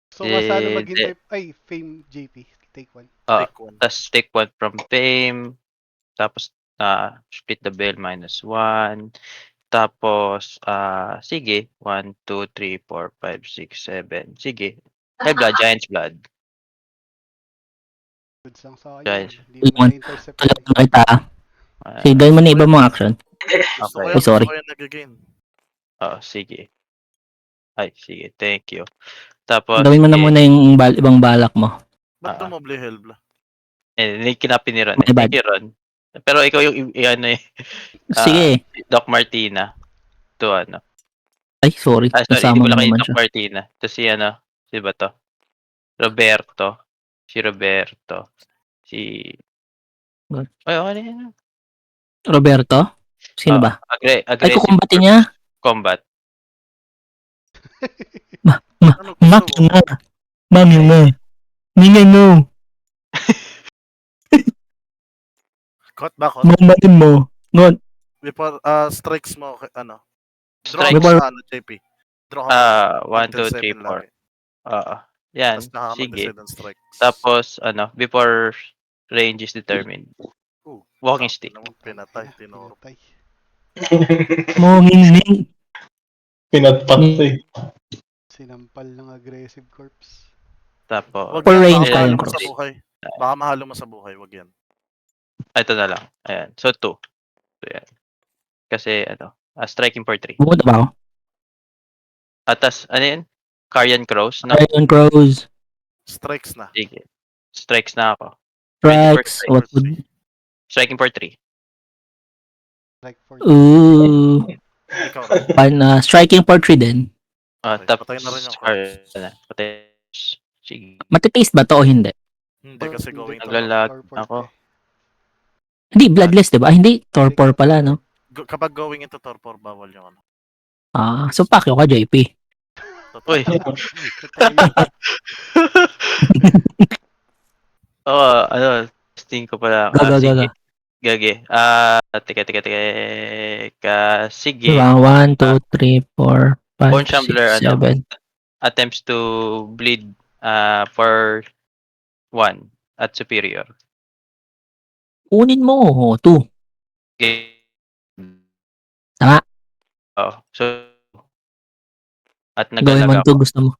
So, masano Eh, maghintay? Ay, Fame JP. Take 1. Take one. Tapos take 1 from fame. Tapos split the bell -1. Tapos sige, 1, 2, 3, 4, 5, 6, 7. Sige. High blood, giant's blood. Goods lang sa akin. Guys. Hindi mo Iwan. na-intercept. Tulad na kita. Ah, Sige, gawin mo na iba mong action. Gusto Okay. ko yan, Ay, sorry. gusto ko yan nag-gain. sige. Ay, sige. Thank you. Tapos Gawin mo na sige. muna yung ibang balak mo. Ba't Ah. dumobli Hellbla? Kinapin ni Ron. My bad. Thank you, Ron. Pero ikaw yung ano eh. Sige. Doc Martina. To ano. Ay, sorry. Sorry, hindi Nasama ko mo lang kay naman Doc siya. Martina. To si ano. Si ba to? Roberto. Si Roberto. Si... What? Ay, ano yan? Roberto? Sino ba? Ay, Aggressive kukumbatin niya? combat. Ano gusto Maki mo? mo. Mami mo. Ningay mo. Caught ba? Caught? Mamatin mo. Ngon. Before, strikes mo, ano? Draw Strikes. mo sa ano, JP. Draw ka mo. 1, 2, 3, 4. lagi. Yan. Tapos nakaka Sige. mag-decide ng strikes. Tapos, before range is determined. Ooh, Walking stick. Ano mo, pinatay, tinuro. Pinatay. Monging. Pinatpatay. Sinampal ng aggressive corpse. Tapos, For Wag yan, range baka mahalo kayang mo sa cross. buhay. Baka mahalo mo sa buhay, wag yan. ito na lang. Ayan. So, 2. So, yan. Kasi, striking for 3. Bukod ba ako? Atas, ano yun? Carrion Crows. No? Iron Crows. Strikes na. Sige. Strikes na ako. Ready for Strikes. strike. What would... Striking for 3. Like for Ooh. Ikaw rin. Striking for 3 din. Okay, Tapos, patay na rin yung corpse. patay. Sige. Matitaste ba to o hindi? Hindi kasi Hindi. going to Naglalag torpor ako. pa eh. Hindi, bloodless, di ba? Ah, hindi. Torpor pala, no? Kapag going into torpor, bawal yung ano. So Pacquiao ka, JP. Totoo. Uy. Totoo yun. Ano, testing ko pala. Go, go, go, Sige. go. Gage. Teka. Sige. Diba? 1, 2, 3, 4, 5, Bone Shambler, 6, 7. attempts to bleed for 1 at superior. Kunin mo. 2. Okay. Tama. Oh, so at Gawin mo naglalag 2 ako. gusto mo.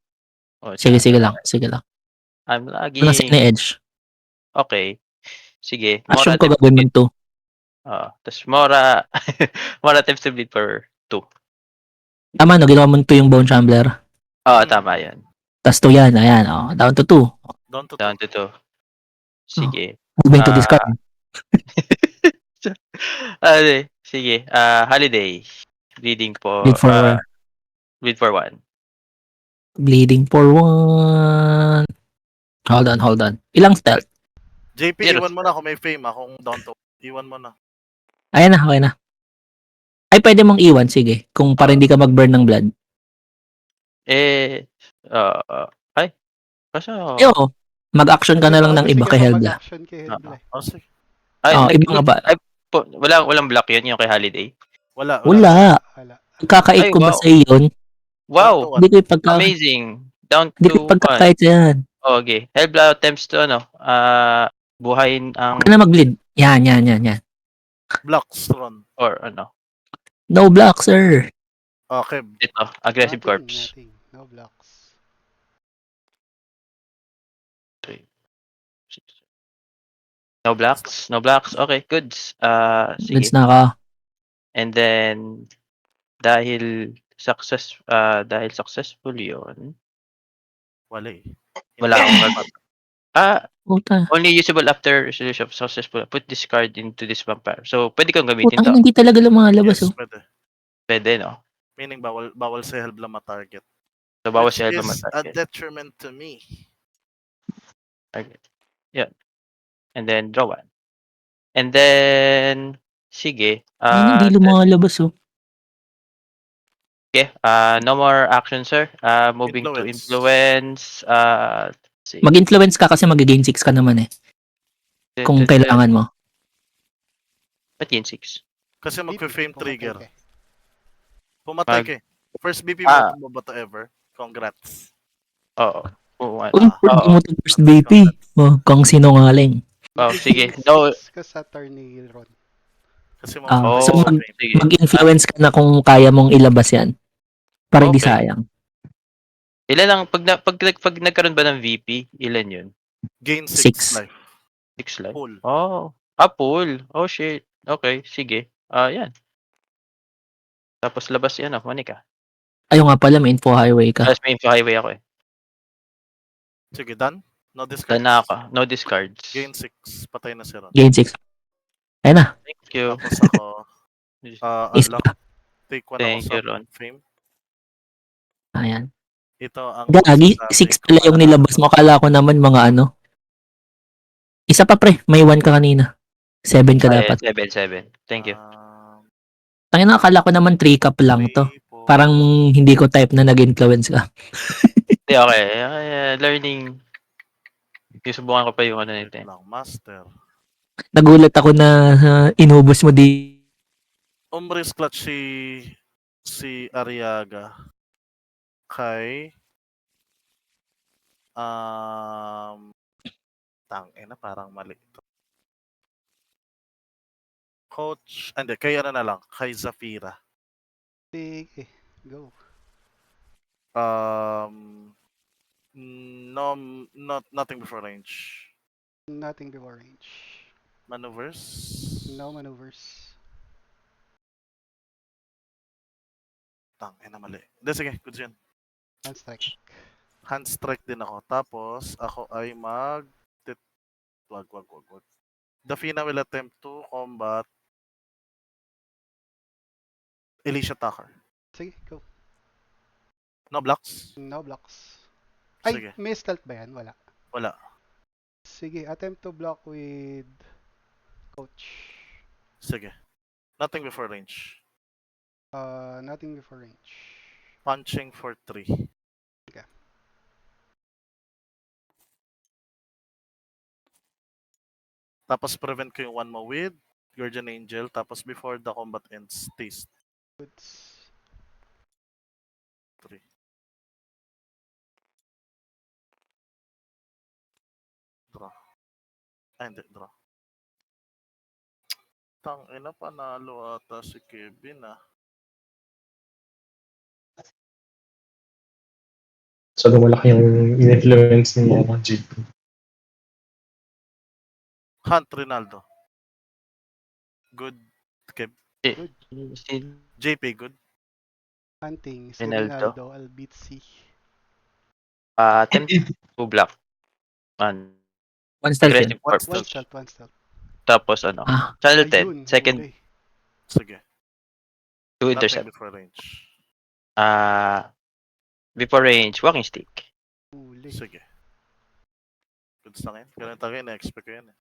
Oh, Sige, tsaka sige lang. I'm Ano sa lagging. edge? Okay. Sige. Assume Mora ko attempts to gagawin bleed. mo 2. Tapos Mora Mora attempts to bleed for 2. Tama, no? Ginawa mo 2 yung Bone Shambler. Tama yan. Tas 2 yan. Ayan, down to 2. Down to Down 2. to 2. Sige. Moving to Ah, discard. Sige. Holiday. Bleeding po. Bleed for, Bleed for 1. bleeding for 1. Hold on. Ilang stealth? JP, Zero. iwan mo na kung may fame kung down to. Iwan mo na. Ayan na, okay na. Ay, pwede mong iwan, sige. Kung para hindi ka mag-burn ng blood. Ay. Kaso. Oo. Mag-action ka na lang ng Sige, iba kay Helbla. mag-action kay Helbla. Oh, sige. Iba nga ba? Walang block yun yung kay Holiday. Wala. Wala. Wala. Kakait Ay, ko ba wow. sa yun? Wow. Down to Hindi ko ipagka... Amazing. Down Hindi ko to 1. ipagkakait sa yan. Okay. Helbla attempts to buhayin ang Huwag ka na mag-bleed. Yan. Blocks, Ron. or No block, sir. Okay. ito, aggressive Nothing, corpse. nothing. No blocks. No blocks. Okay, goods. Sige. Goods na ka. And then dahil successful 'yon, Wala eh. wala akong gagawin. Puta. Only usable after resolution of successful. Put this card into this vampire. So, pwede kang gamitin Puta, to. hindi talaga lumalabas. Yes, Oh. pwede. Pwede, no? Meaning bawal si Helbla ma-target. So, bawas Which siya is a lumatarget. detriment to me. Okay. Yeah. And then, draw 1. And then, sige. Ay, hindi lumalabas. Oh. Okay. No more action, sir. Moving to Influence. influence. See. Mag-influence ka kasi mag-gain 6 ka naman eh. Kung kailangan mo. Ba't yun 6? Kasi mag-fame Pumatay trigger. ka eh. Pumatay Mag- ka eh. First BP Ah. mo ba to ever? Congrats. Oo. Uy, pwede mo to first BP. Oh, kung sinungaling. Oh, sige. Mag-gain No. 6 ka sa turn ni Ron. Kasi mo So, sige. mag-influence ka na kung kaya mong ilabas yan. Para hindi Okay. sayang. Ilan lang, pag nagkaroon ba ng VP, ilan yun? gain 6 Six. life. 6 life? Full. Oh. Full. Oh, shit. Okay, sige. Yan. Tapos labas yan, Monica. Ayaw nga pala, may info highway ka. Tapos may info highway ako eh. Sige, done? No discards. Done na ako. No discards. Gain 6. Patay na si Ron. Gain 6. Ayun na. Thank you. Tapos ako, Is unlock. Take 1 ako Thank sa you, Ron. fame. Ayan. Ito ang Gagi, masasabi 6 ko, pala yung mananalo nilabas mo. Akala ko naman mga ano. Isa pa pre, may 1 ka kanina. 7 ka dapat. 7. Thank you. Tangina, akala ko naman 3 cup lang to. 3, 4, Parang hindi ko type na nag-influence ka. Hindi, okay. Learning. Susubukan ko pa yung ano wait nito. lang, master. Nagulat ako na inubos mo di. Umbris clutch si Ariaga kay tangina parang mali ito. Coach, hindi, kay ano na lang, kay Zafira. Sige, go. Nothing before range. Nothing before range. Maneuvers. No maneuvers. Tangina mali. Hindi, sige, good yan. One strike. Hand strike din ako. Tapos, ako ay wag. Dafina will attempt to combat Alicia Tucker. Sige, go. No blocks? No blocks. Ay, Sige. may stealth ba yan? Wala. Wala. Sige, attempt to block with coach. Sige. Nothing before range. Nothing before range. Punching for 3. Okay. Tapos prevent ko yung one mo with Guardian Angel. Tapos before the combat ends, taste Goods. 3. Draw. Ay, hindi. Draw. Tangina, panalo ata si Kevin ah. So, malaki yung influence ni JP. Hunt Rinaldo. Good. Kev. Good. JP, good. Hunting. Si Rinaldo. Rinaldo. I'll beat C. Attempt to block. One stealth yun. Aggressive corp. One stealth, one stealth. Tapos ano? Ah, Channel Ayun, 10. Second huli. Sige. to Nothing intercept. before range. Before range, walking stick. Huli. Sige. Goods na ngayon. Ganun tayo, na-expect ko yan eh.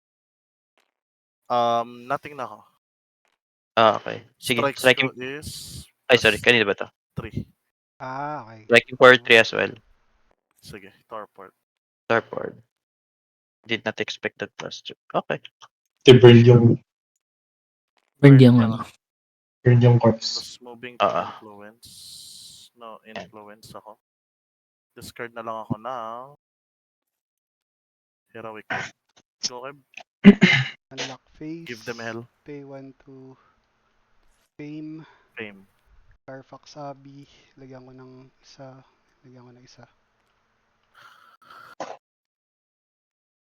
Nothing na ako. Okay. Sige, Strikes striking. ko is Ay, sorry. Kanina ba to? 3. Ah, okay. Striking for 3 as well. Sige, Torport. Starboard. Did not expect that plus 2. Okay. Burn yung, burn yung ano. burn yung corpse. Tapos moving to Ah. influence. No, influence ako. Discard na lang ako now. Heroic. Go, Kev. Unlock face. Give them hell. Pay 1 to fame. Fame. Carfax Abbey. Lagyan ko ng isa. Lagyan ko ng isa.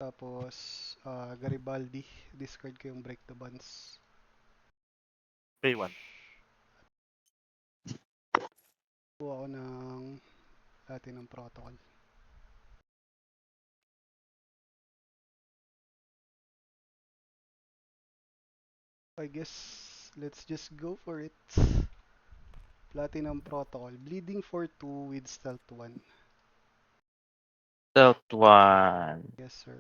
Tapos, Garibaldi. Discard ko yung break the bonds. Pay 1. Kuha ko ng dati ng protocol. I guess, let's just go for it. Platinum Protocol. Bleeding for 2 with Stealth 1. Stealth 1. Yes, sir.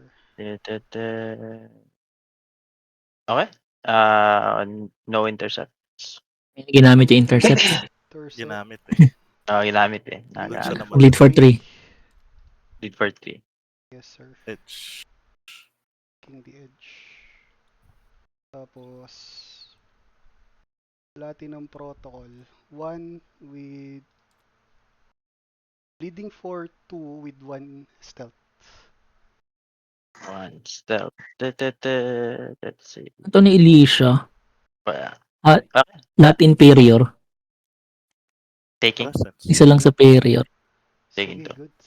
Okay. No intercepts. Ginamit yung intercept. Torso. Ginamit eh. Ginamit eh. Good siya naman. Bleed for 3. Lead for 3. Yes, sir. Edge. King the Edge. Tapos, Platinum Protocol. 1 with Bleeding for 2 with 1 Stealth. 1 stealth. Let's see. Ito ni Alicia. Not inferior. Taking. Presence. Isa lang superior. Taking Sige, 2. goods.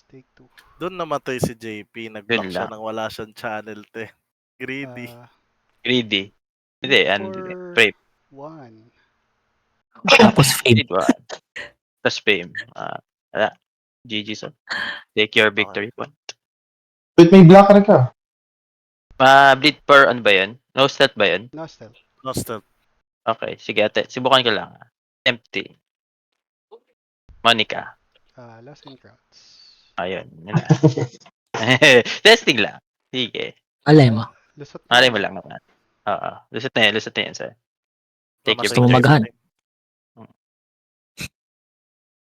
Take 2. Doon namatay si JP. Nag-block Doon siya lang. nang wala siyang channel 10. Greedy. Greedy. Hindi, ano for hindi. Brave. 1. Tapos fame. Lead 1. Tapos fame. Wala. GG so. Take your victory point. Wait, may blocker ka. Bleed per ano ba yun? No stealth ba yun? No Stealth. No stealth. Okay, sige ate. Subukan ko lang. Empty. Monica. Lost in Crowds. Ayun. Yun na. Testing lang. Sige. Alay mo. Lusot Malay mo lang naman. Oo. Lusot na yan, sir. Take your Namatay Gusto mo si maghan? JP.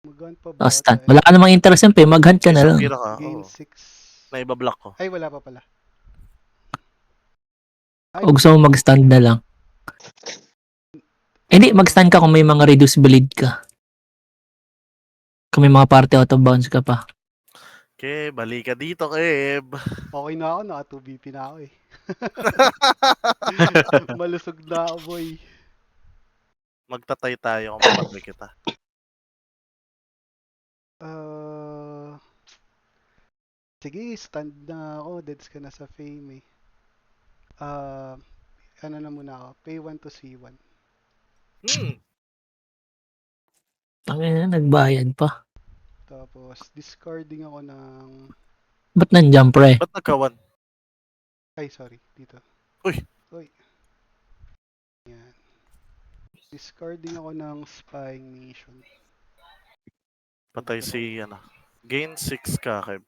Mag-hunt pa ba? Oh, stand. Wala ka namang interest yun, pe. Mag-hunt ka na lang. Isang gira ka. Gain Oo. 6. Naibablock ko. Ay, wala pa pala. Ay, O gusto mo mag-stand na lang. Hindi, mag-stand ka kung may mga reduce bleed ka. Kung may mga party out of bounds ka pa. Okay, balik ka dito, Kev. okay na ako. Naka 2BP na ako eh. Malusog na ako, boy. Magtatay tayo kung mapatay kita. Sige, stand na ako. Deads ka na sa fame eh. Ano na muna ako. Pay 1 to C1. Hmm. Tangina, nagbayad pa. Tapos, discarding ako ng... Ba't nandiyan, pre? Ba't nagka-1? Ay, sorry. Dito. Uy! Uy. Yan. Discarding ako ng spying mission. Patay si, Gain 6 ka, Kev.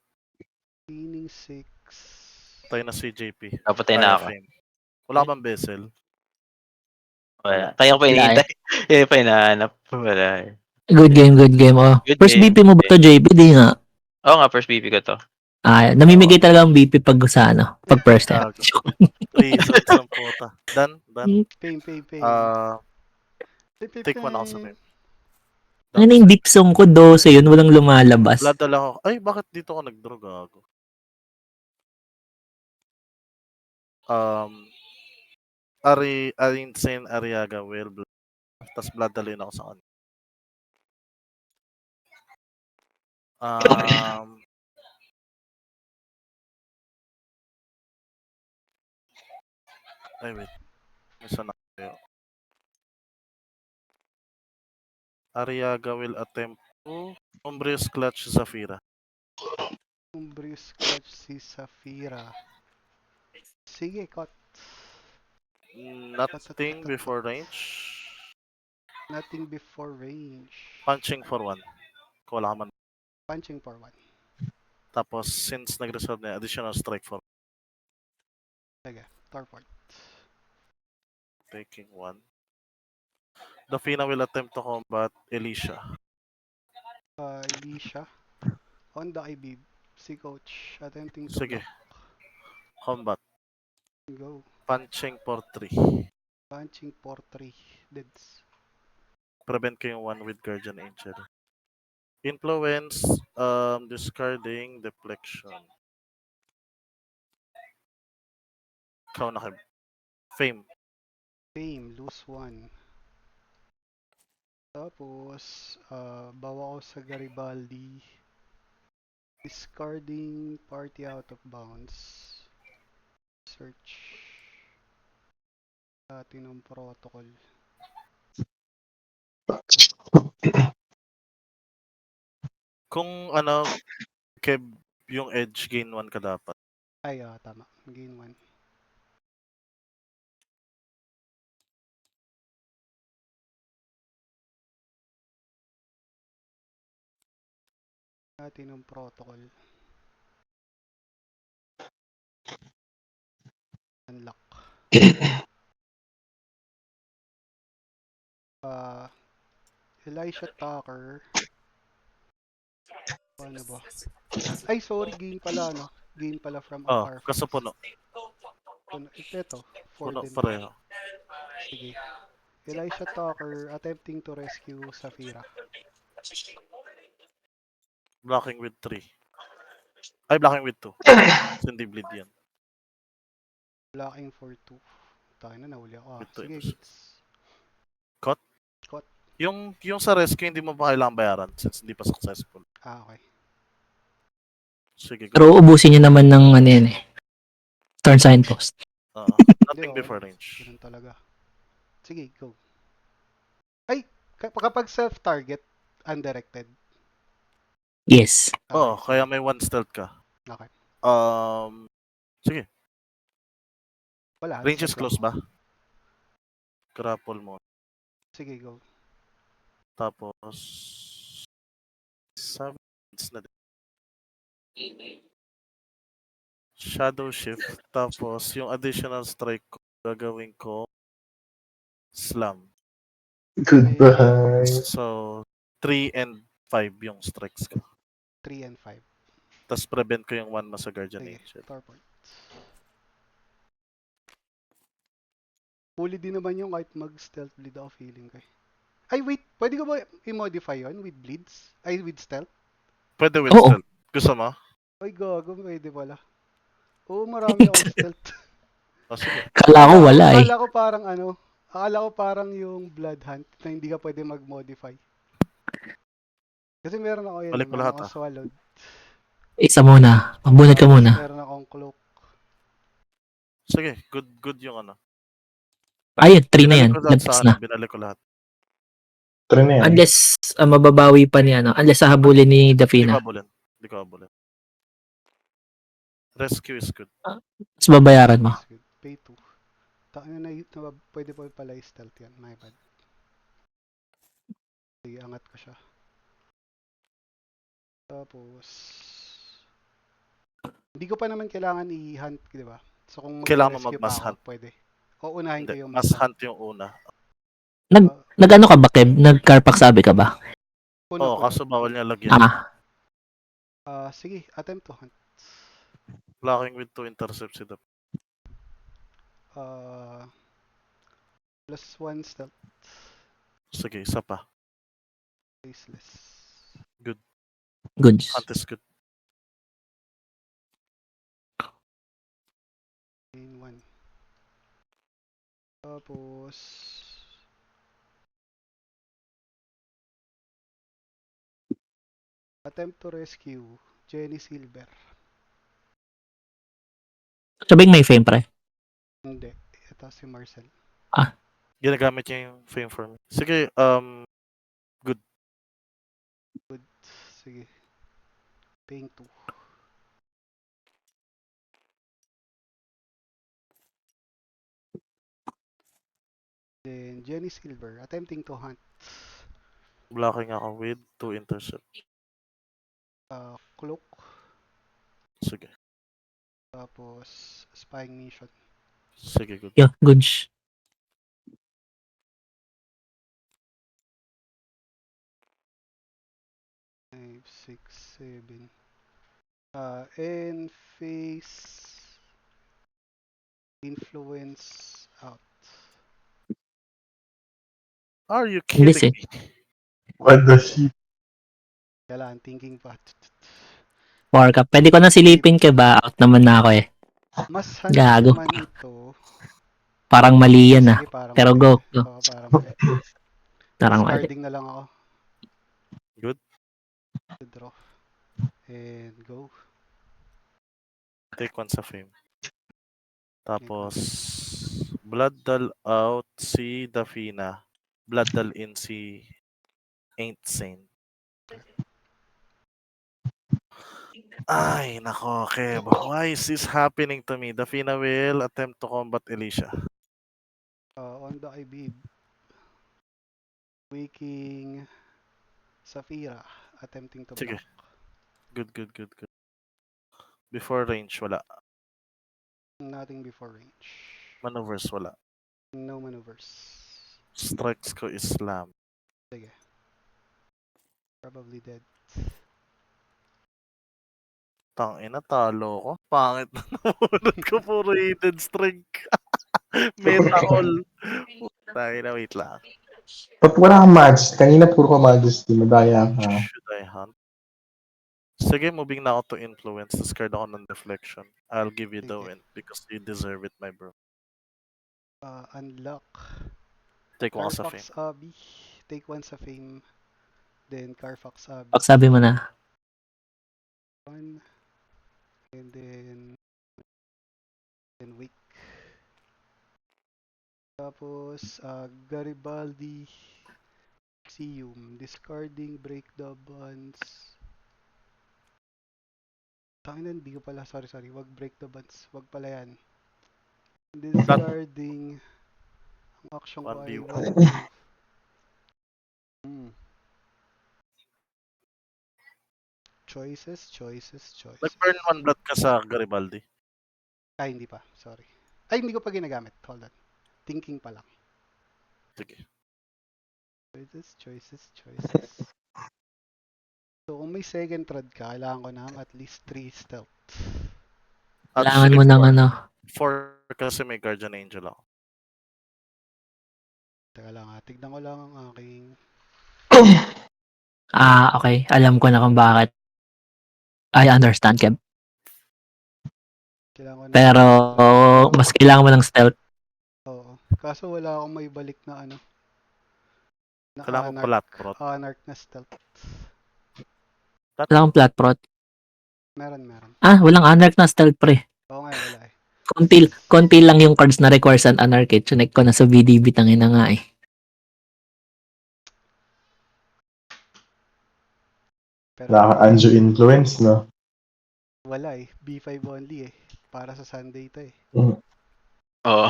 Gaining 6. Patay na si JP. Napatay na ako. Fame. Wala ka bang vessel? Wala. Kaya ko pa Wala hinihintay. Kaya pa hinahanap. Wala. Good game, good game. Oh. Good First game. BP mo ba to, JP? Di nga. Oo nga, first BP ko to. Namimigay talaga ang BP pag sa pag first time. Gago. 3 sets ng puta. Done? Fame. Take 1 ako sa fame. Ano yung deep song ko, 12 yun, walang lumalabas. Blood lang ako. Ay, bakit dito ako nag-draw, gago? Insane Ariaga, well, blood. Tapos blood dalhin ako sa kanya. Ay, wait. May sana kayo. Ariaga will attempt to Umbrious Clutch Zafira. Umbrious Clutch si Safira. Sige, cut. Nothing before range. Nothing before range. Punching for 1. Kung wala ka man. Punching for 1. Tapos, since nag-resolve na, additional strike for Sige, Torport. taking 1. Dafina will attempt to combat Elisha. Elisha. On the IB. Si Coach. Attempting to Sige. Combat. go. Punching for 3. Punching for 3. Deads. Prevent ko yung 1 with Guardian Angel. Influence, discarding, deflection. Ikaw na, Fame. Fame. Lose 1. Tapos, bawa ko sa Garibaldi. Discarding party out of bounds. Search. Platinum protocol. Kung Kev, yung edge, gain 1 ka dapat. Ay, tama. Gain 1. Platinum protocol. Unlock. Elisha Tucker. Paano ba? Ay, sorry. Gain pala, no? Gain pala from Arfax. Kaso puno. Ito. 4 Puno, din. pareho. Sige. Elisha Tucker attempting to rescue Safira. Blocking with 3. Ay, blocking with 2. Hindi bleed yan. Blocking for 2. Tayo na, nahuli ako. Ito, Sige, ito. gets. Cut? Cut. Yung sa rescue, hindi mo pa kailangan bayaran since hindi pa successful. Okay. Sige, go. Pero ubusin nyo naman ng yan eh. Turn signpost. Nothing Hindi, before okay. range. Ganun talaga. Sige, go. Ay, kapag self-target, undirected. Yes. Kaya may 1 stealth ka. Okay. Sige. Wala. Range is stop close lang. ba? Grapple mo. Sige, go. Tapos 7 na din. Shadow shift. Tapos yung additional strike ko, gagawin ko slam. Goodbye. So 3 and 5 yung strikes ko. 3 and 5. Tapos prevent ko yung 1 mo sa Guardian Sige, Angel. Torport. Huli din naman yung kahit mag-stealth bleed ako feeling ko. Ay, wait. Pwede ko ba i-modify yun with bleeds? Ay, with stealth? Pwede with Oo. stealth. Gusto mo? Ay, gago. Pwede pala. Oo, marami akong stealth. Sige. Kala ko wala eh. Akala ko parang yung blood hunt na hindi ka pwede mag-modify. Kasi meron ako yun. Balik mo lahat, swallowed. Isa muna. Pambunod ka muna. Meron akong cloak. Sige, good yung Ayun, 3 na yan. Binalik ko lahat Lagpas sa na. binalik ko lahat. Try na yan. Unless mababawi pa ni ano, unless hahabulin ni Hindi ko Dafina. abulin. Hindi ko abulin. Rescue is good. Tapos babayaran mo. Is good. Pay 2. Takin na, pwede pa pala i-stealth yan. My bad. Sige, angat ko siya. Tapos, hindi ko pa naman kailangan i-hunt, di ba? So kung Kailangan mo mag-rescue pa mag-mass ako, hunt. pwede. O unahin ko Hindi, yung mas hunt yung una. Nag-ano ka ba, Kev? Nag-carpax sabi ka ba? Oo, Puno. kaso bawal niya lagyan. Sige, attempt to hunt. Blocking with 2 intercepts si Dap. +1 stealth. Sige, isa pa. Faceless. Goods. Hunt is good. Gain 1. Tapos, attempt to rescue Jenny Silver. Sabing may fame, pre. Hindi. Ito si Marcel. Ginagamit niya yung fame for me. Sige, Good. Sige. Paying 2. Then, Jenny Silver. Attempting to hunt. blocking ako with 2 intercepts. Cloak. Sige. Tapos, spying mission. Sige, good. Yeah, goods. Five, six, 7. And face influence out. Are you Hindi, kidding me? What the shit? Kailangan thinking pa. Power ka. Pwede ko na silipin, Kev, ba? Out naman na ako eh. Mas hunt Gago. naman ito. Parang mali yan ah. Sige, parang Pero mali. go. Go. Oo, parang mali. Parang mali. Discarding na lang ako. Good. Draw. And go. Take 1 sa fame. Tapos, blood dal out si Dafina. Blood dal in si Ain't Saint. Ay, nako, Kev. Why is this happening to me? Dafina will attempt to combat Alicia. On the Ibib. Waking Safira. Attempting to Sige. block. Good. Before range, wala. Nothing before range. Maneuvers, wala. No maneuvers. Strikes ko is slam. Sige. Probably dead. Tangina, talo ko. Pangit na namunod ko. Puro hidden strike. Meta all. Tangina, wait lang. Ba't wala kang match? Kanina puro ka majesty. Madaya ka. Should I hunt? Sige, moving na ako to influence. Discard ako ng deflection. I'll give you the Sige. win because you deserve it, my bro. Unlock. Take 1 sa fame. Carfax Abbey. Take 1 sa fame. Then Carfax Abbey. Pag sabi mo na. 1. And then wake. Tapos Garibaldi Axiom. Discarding, break the bonds. Tangina, hindi ko pala. Sorry. Wag break the bonds. Wag pala yan. Discarding. Ang action ko ay 1v1. 1, 2. Choices. Nag-burn 1 blood ka sa Garibaldi. Ay, hindi pa. Sorry. Ay, hindi ko pa ginagamit. Hold on. Thinking pa lang. Sige. Choices. So, kung may second thread ka, kailangan ko ng at least 3 stealth. Kailangan mo ng ano. 4 kasi may Guardian Angel ako. Teka lang ha. Tignan ko lang ang aking... Okay. Alam ko na kung bakit. I understand, Kev. Kailangan ko ng... Pero, mas kailangan mo ng stealth. Oo. Kaso wala akong may balik na ano. Na Kailangan ko flat prot. Anarch na stealth. Wala kang flat prot. Meron. Walang anarch na stealth, pre. Oo nga, wala eh. Konti lang yung cards na requires an anarch. Chinek ko na sa VDB, tangina nga eh. Pero Nakaka-anjo influence, no? wala eh. B5 only eh. Para sa Sunday to eh. Oo.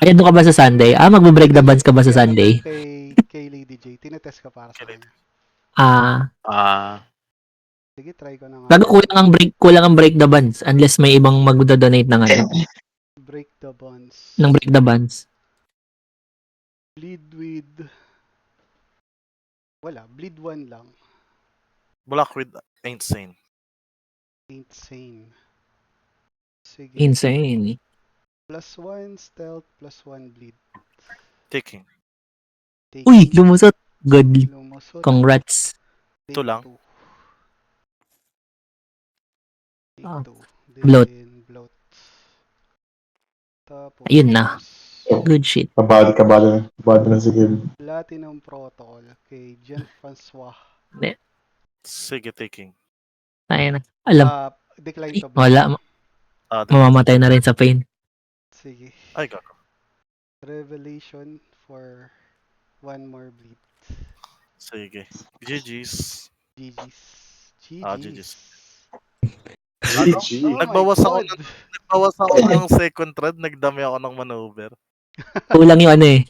Ay, doon ka ba sa Sunday? Magbe-break the bands ka ba sa Sunday? Kay Lady J. Tinetest ka para sa Kay Lady. kanya. Sige, try ko na nga. Bago kulang ang break the bands unless may ibang magdo-donate ng Break the bonds. ng break the bands. Bleed with... Wala. Bleed 1 lang. Black with Ain't Sane. Ain't sane. Sige. Insane. +1 stealth, +1 bleed. Taking. Take Uy, lumusot. Good. Lumusot. Congrats. Ito lang. Take Ah, 2. bloat. Then bloat. Tapos, Ayun na. Good shit. Kabado na si Kim. Platinum Protocol kay Jean-François. Sige, taking. Tayo na. Alam. Decline to bloat. Wala. Di- Mamamatay na rin sa pain. Sige. Ay, gago. Revelation for 1 more bleed. Sige. GG's. GG's. GG's. GG. Oh Nagbawas my ako God. Nagbawas ako ng second thread, nagdami ako ng maneuver. Kulang yung ano eh.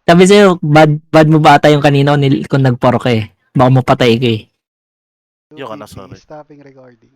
Sabi sa'yo, bad mo ba ata yung kanina kung nagparo ka eh. Baka mapatay ka eh. Yung ka na, 250, sorry. stopping recording.